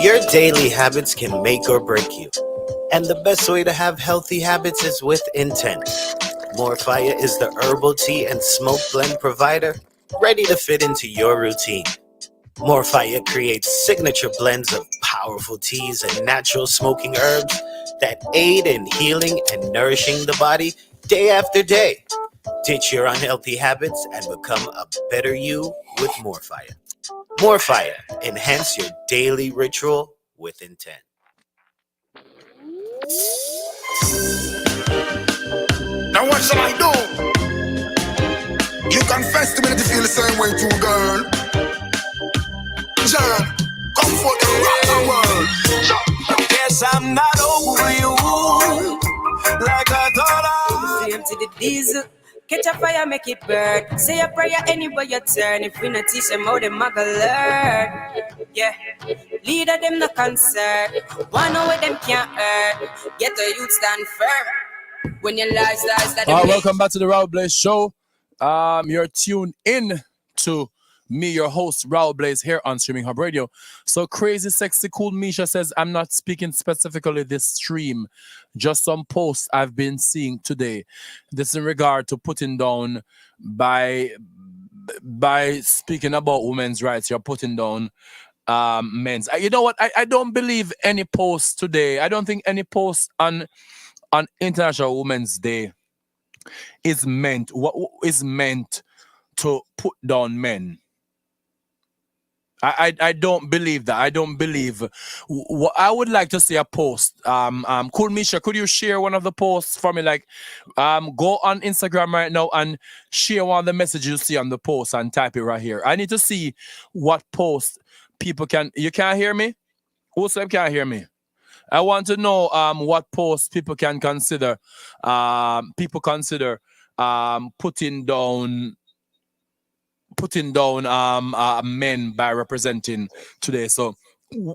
[SPEAKER 4] Your daily habits can make or break you. And the best way to have healthy habits is with intent. More Fire is the herbal tea and smoke blend provider ready to fit into your routine. More Fire creates signature blends of powerful teas and natural smoking herbs that aid in healing and nourishing the body day after day. Ditch your unhealthy habits and become a better you with More Fire. More Fire. Enhance your daily ritual with intent.
[SPEAKER 14] Now what shall I do? You confess to me that you feel the same way too, girl. John, come for the rock world.
[SPEAKER 10] Yes, I'm not over you like I thought I was. Flame to the diesel. Catch a fire, make it burn. Say a prayer anywhere you turn. If we not teach them how them a go learn. Yeah, leader them no concern. One know where them can't earn. Get the youth stand firm. When your lies that
[SPEAKER 1] welcome back to the Raúl Blaze Show. You're tuned in to me, your host, Raúl Blaze, here on Streaming Hub Radio. So crazy, sexy, cool Misha says, I'm not speaking specifically this stream, just some posts I've been seeing today. This in regard to putting down by speaking about women's rights, you're putting down men's. You know what? I don't believe any post today. I don't think any post on International Women's Day is meant to put down men. I don't believe that. I don't believe. I would like to see a post. Cool Misha, could you share one of the posts for me? Like, go on Instagram right now and share one of the messages you see on the post and type it right here. I need to see what post people can. You can't hear me? Who said can't hear me? I want to know what posts people can consider. Putting down men by representing today. So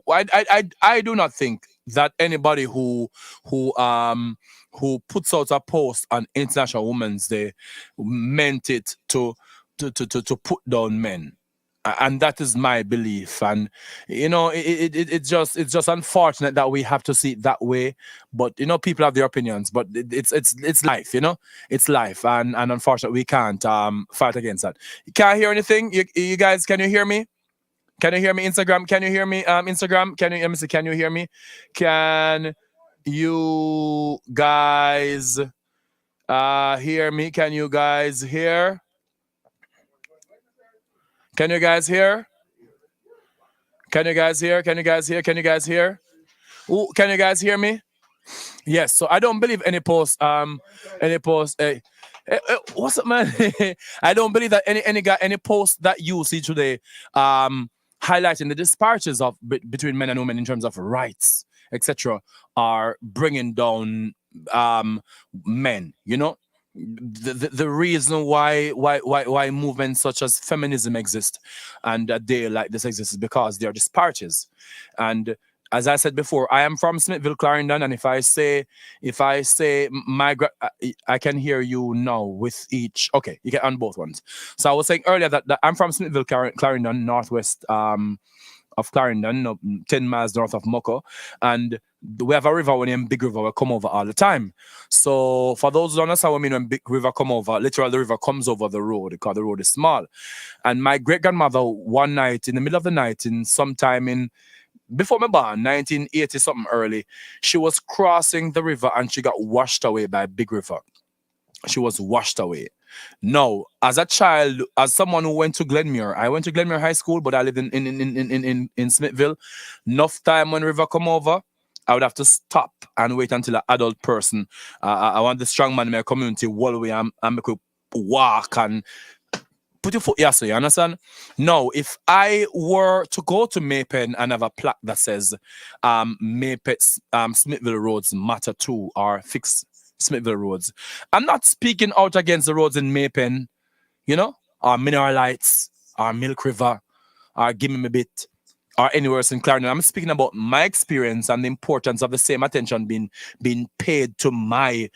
[SPEAKER 1] I do not think that anybody who puts out a post on International Women's Day meant it to put down men. And that is my belief. And it's just unfortunate that we have to see it that way. But people have their opinions. But it's life. It's life. And unfortunately, we can't fight against that. You can't hear anything. You guys, can you hear me? Can you hear me? Instagram, can you hear me? Instagram, can you? Let me see. Can you hear me? Can you guys hear me? Can you guys hear? Can you guys hear? Can you guys hear? Can you guys hear? Can you guys hear? Ooh, can you guys hear me? Yes. So I don't believe any post. What's up, man? I don't believe that any post that you see today, highlighting the disparities of between men and women in terms of rights, etc., are bringing down men. The reason why movements such as feminism exist and a day like this exists is because there are disparities. And as I said before, I am from Smithville, Clarendon, and if I say I can hear you now with each. Okay, you get on both ones. So I was saying earlier that I'm from Smithville, Clarendon, northwest of Clarendon, 10 miles north of Moko, and we have a river named Big River. We come over all the time. So for those who don't understand what I mean when Big River come over, literally the river comes over the road because the road is small. And my great grandmother, one night in the middle of the night, in sometime before my born, 1980 something early, she was crossing the river and she got washed away by Big River. She was washed away. No, as a child, as someone who went to Glenmuir, I went to Glenmuir High School, but I lived in Smithville. Enough time when River come over, I would have to stop and wait until an adult person. I want the strong man in my community. While we am, I could walk and put your foot. Yeah, so you understand? No, if I were to go to Maypen and have a plaque that says, Maypen, Smithville roads matter too, or fix Smithville roads, I'm not speaking out against the roads in Maypen, you know, or Mineral Lights, or Milk River, or Give Me a Bit, or anywhere else in Clarendon. I'm speaking about my experience and the importance of the same attention being paid to my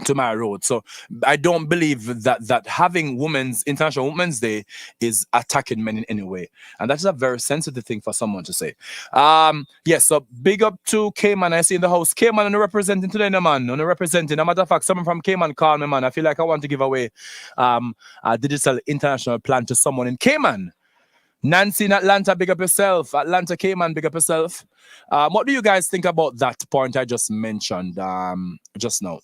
[SPEAKER 1] to my road. So I don't believe that having International Women's Day is attacking men in any way. And that is a very sensitive thing for someone to say. Yes, so big up to Cayman. I see in the house. Cayman on the representing today, no man. On the representing. As a matter of fact, someone from Cayman called me, man. I feel like I want to give away a digital international plan to someone in Cayman. Nancy in Atlanta, big up yourself. Atlanta, Cayman, big up yourself. What do you guys think about that point I just mentioned just now?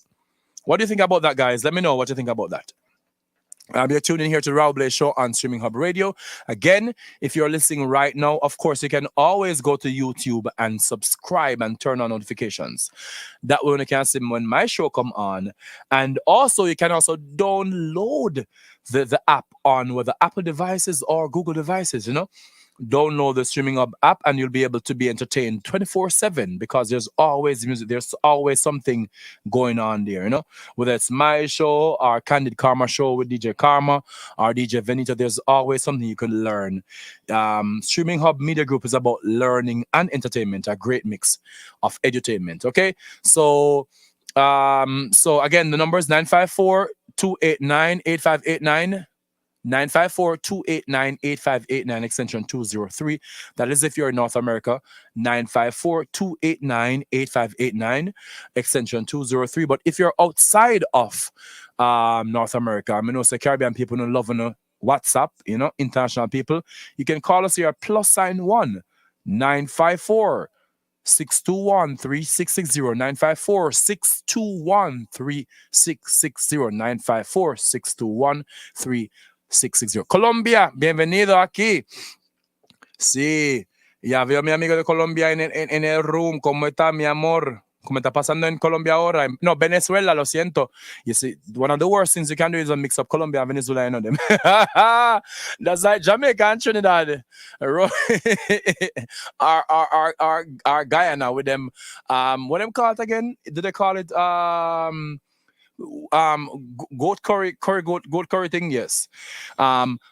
[SPEAKER 1] What do you think about that, guys? Let me know what you think about that. You're tuning here to Raúl Show on Streaming Hub Radio. Again, if you're listening right now, of course, you can always go to YouTube and subscribe and turn on notifications. That way you can see when my show come on. And also, you can also download the app on whether Apple devices or Google devices, you know. Download the Streaming Hub app and you'll be able to be entertained 24/7 because there's always music, there's always something going on there, you know, whether it's my show or Candid Karma show with DJ Karma or DJ Venita, there's always something you can learn. Streaming Hub Media Group is about learning and entertainment, a great mix of edutainment. Okay, so again, the number is 954-289-8589. 954-289-8589, extension 203. That is if you're in North America. 954-289-8589, extension 203. But if you're outside of North America, I mean, also Caribbean people don't love WhatsApp, you know, international people, you can call us here at +1 954 621-3660, 954-621-3660, 954-621-3660. Colombia, bienvenido aquí. Sí, ya veo a mi amigo de Colombia en el room. ¿Cómo está, mi amor? ¿Cómo está pasando en Colombia ahora? No, Venezuela, lo siento. You see, one of the worst things you can do is mix up Colombia and Venezuela, you know them. That's like Jamaica and Trinidad. our Guyana with them. What them call it again? Did they call it goat curry thing? Yes.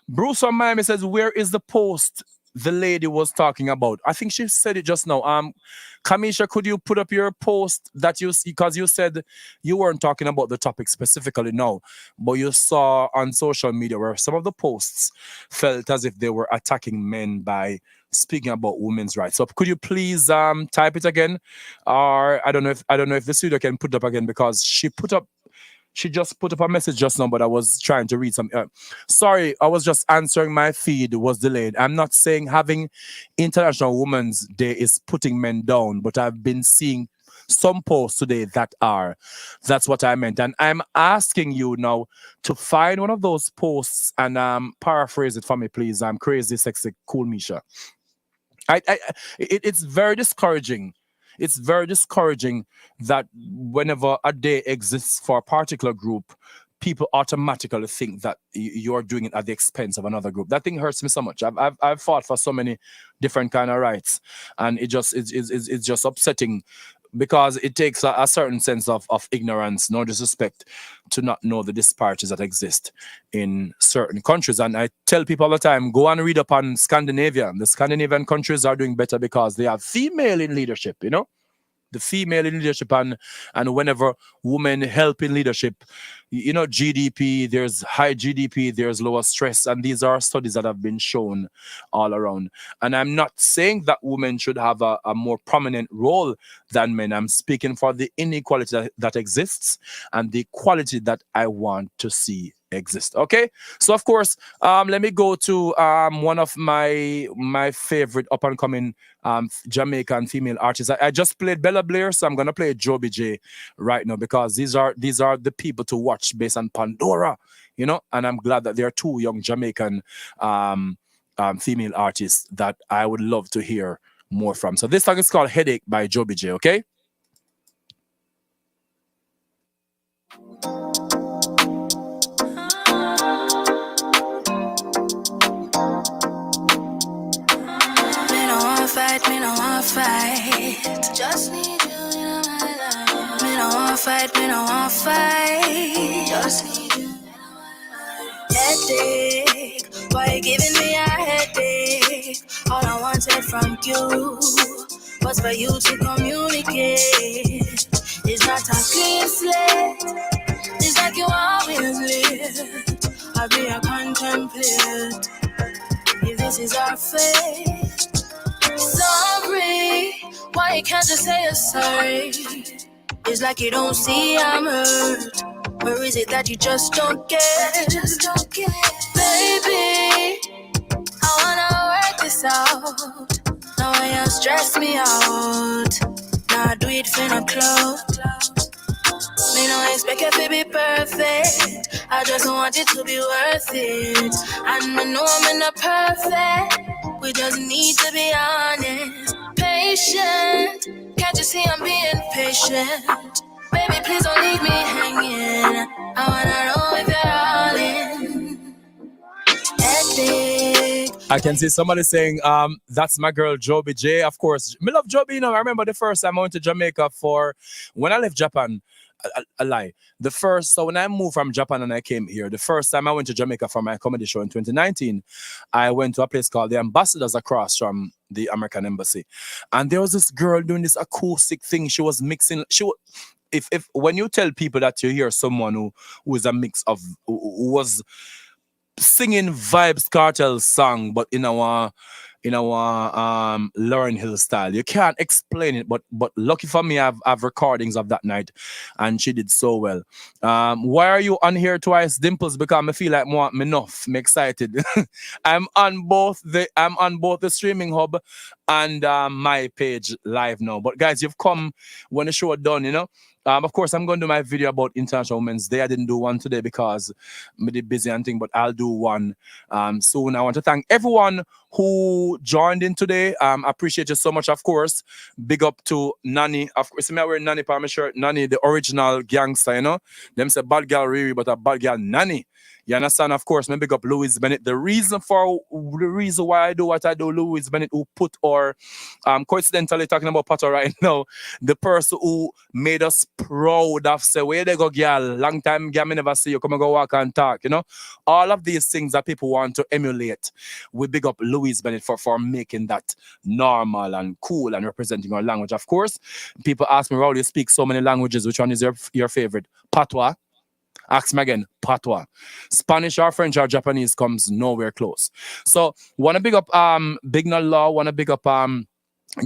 [SPEAKER 1] Bruce from Miami says, where is the post the lady was talking about? I think she said it just now. Kamisha, could you put up your post that you see? Because you said you weren't talking about the topic specifically now, but you saw on social media where some of the posts felt as if they were attacking men by speaking about women's rights. So could you please type it again? Or I don't know if the studio can put it up again, because she just put up a message just now, but I was trying to read some. Sorry, I was just answering. My feed was delayed. I'm not saying having International Women's Day is putting men down, but I've been seeing some posts today that are. That's what I meant. And I'm asking you now to find one of those posts and paraphrase it for me, please. I'm crazy, sexy, cool Misha. It's very discouraging. It's very discouraging that whenever a day exists for a particular group, people automatically think that you're doing it at the expense of another group. That thing hurts me so much. I've fought for so many different kind of rights, and it's just upsetting, because it takes a certain sense of ignorance, no disrespect, to not know the disparities that exist in certain countries. And I tell people all the time, go and read up on Scandinavia. The Scandinavian countries are doing better because they have female in leadership, you know? The female in leadership, and whenever women help in leadership, you know, GDP, there's high GDP, there's lower stress, and these are studies that have been shown all around. And I'm not saying that women should have a more prominent role than men. I'm speaking for the inequality that exists and the equality that I want to see exist. Okay, so of course, let me go to one of my favorite up and coming Jamaican female artists. I just played Bella Blair, so I'm gonna play Joby J right now because these are the people to watch based on Pandora, you know. And I'm glad that there are two young Jamaican female artists that I would love to hear more from. So this song is called Headache by Joby J, okay?
[SPEAKER 6] Me no want fight. Just need you in my life. Me no want fight, me no want fight. Just need you in my life. Headache, why you giving me a headache? All I wanted from you was for you to communicate. It's not a clean slate. It's like you always live. I'll be a contemplate. If this is our fate. Sorry, why you can't just say you're sorry? It's like you don't see I'm hurt. Or is it that you just don't get? Baby, I wanna work this out. Now why you stress me out? Now I do it for no clout. Me no expect it to be perfect. I just want it to be worth it. And I know I'm not perfect. We just need to be honest. Patient. Can't you see I'm being patient? Baby, please don't leave me hanging. I wanna know if you're all in. Headache.
[SPEAKER 1] I can see somebody saying, that's my girl Joby J. Of course, me love Joby. You know, I remember the first time I went to Jamaica for when I left Japan. A lie. So when I moved from Japan and I came here, the first time I went to Jamaica for my comedy show in 2019, I went to a place called the Ambassadors across from the American Embassy, and there was this girl doing this acoustic thing. She was mixing. If when you tell people that you hear someone who is a mix of who was singing Vibes Cartel song, but in our Lauryn Hill style. You can't explain it, but lucky for me, I've recordings of that night, and she did so well. Why are you on here twice, Dimples? Because I feel like more enough. I'm excited. I'm on both the streaming hub and my page live now. But guys, you've come when the show done, you know. Of course, I'm going to do my video about International Women's Day. I didn't do one today because I'm a bit busy and thing, but I'll do one soon. I want to thank everyone who joined in today. I appreciate you so much, of course. Big up to Nani. Of course, I'm wearing Nani on my shirt. Nani, the original gangster, you know. Them say bad girl Riri, but a bad girl Nani. You understand? Of course, me big up Louis Bennett. The reason why I do what I do, Louis Bennett, who put our coincidentally talking about Pato right now, the person who made us proud of say, where they go, girl? Long time, girl, me never see you. Come and go walk and talk, you know? All of these things that people want to emulate. We big up Louis Bennett for making that normal and cool and representing our language. Of course, people ask me, Raúl, you speak so many languages. Which one is your favorite? Patois. Ask me again, Patois. Spanish or French or Japanese comes nowhere close. So, want to big up Big No Law, want to big up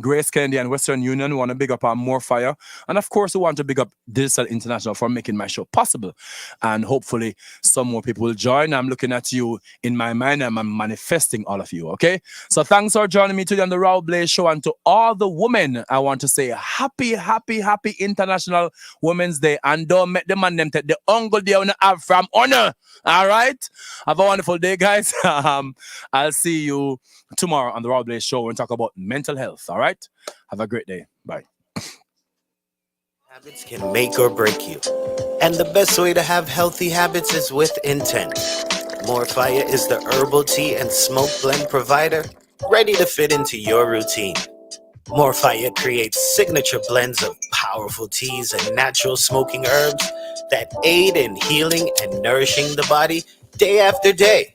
[SPEAKER 1] Grace Kennedy and Western Union, want to big up More Fire. And of course, we want to big up Digital International for making my show possible. And hopefully, some more people will join. I'm looking at you in my mind and I'm manifesting all of you, okay? So thanks for joining me today on the Raúl Blaze Show. And to all the women, I want to say happy International Women's Day. And don't make the man them take the uncle they want to have from honor. All right? Have a wonderful day, guys. I'll see you tomorrow on the Raúl Blaze Show and talk about mental health. All right? Have a great day. Bye.
[SPEAKER 4] Habits can make or break you. And the best way to have healthy habits is with intent. More Fire is the herbal tea and smoke blend provider ready to fit into your routine. More Fire creates signature blends of powerful teas and natural smoking herbs that aid in healing and nourishing the body day after day.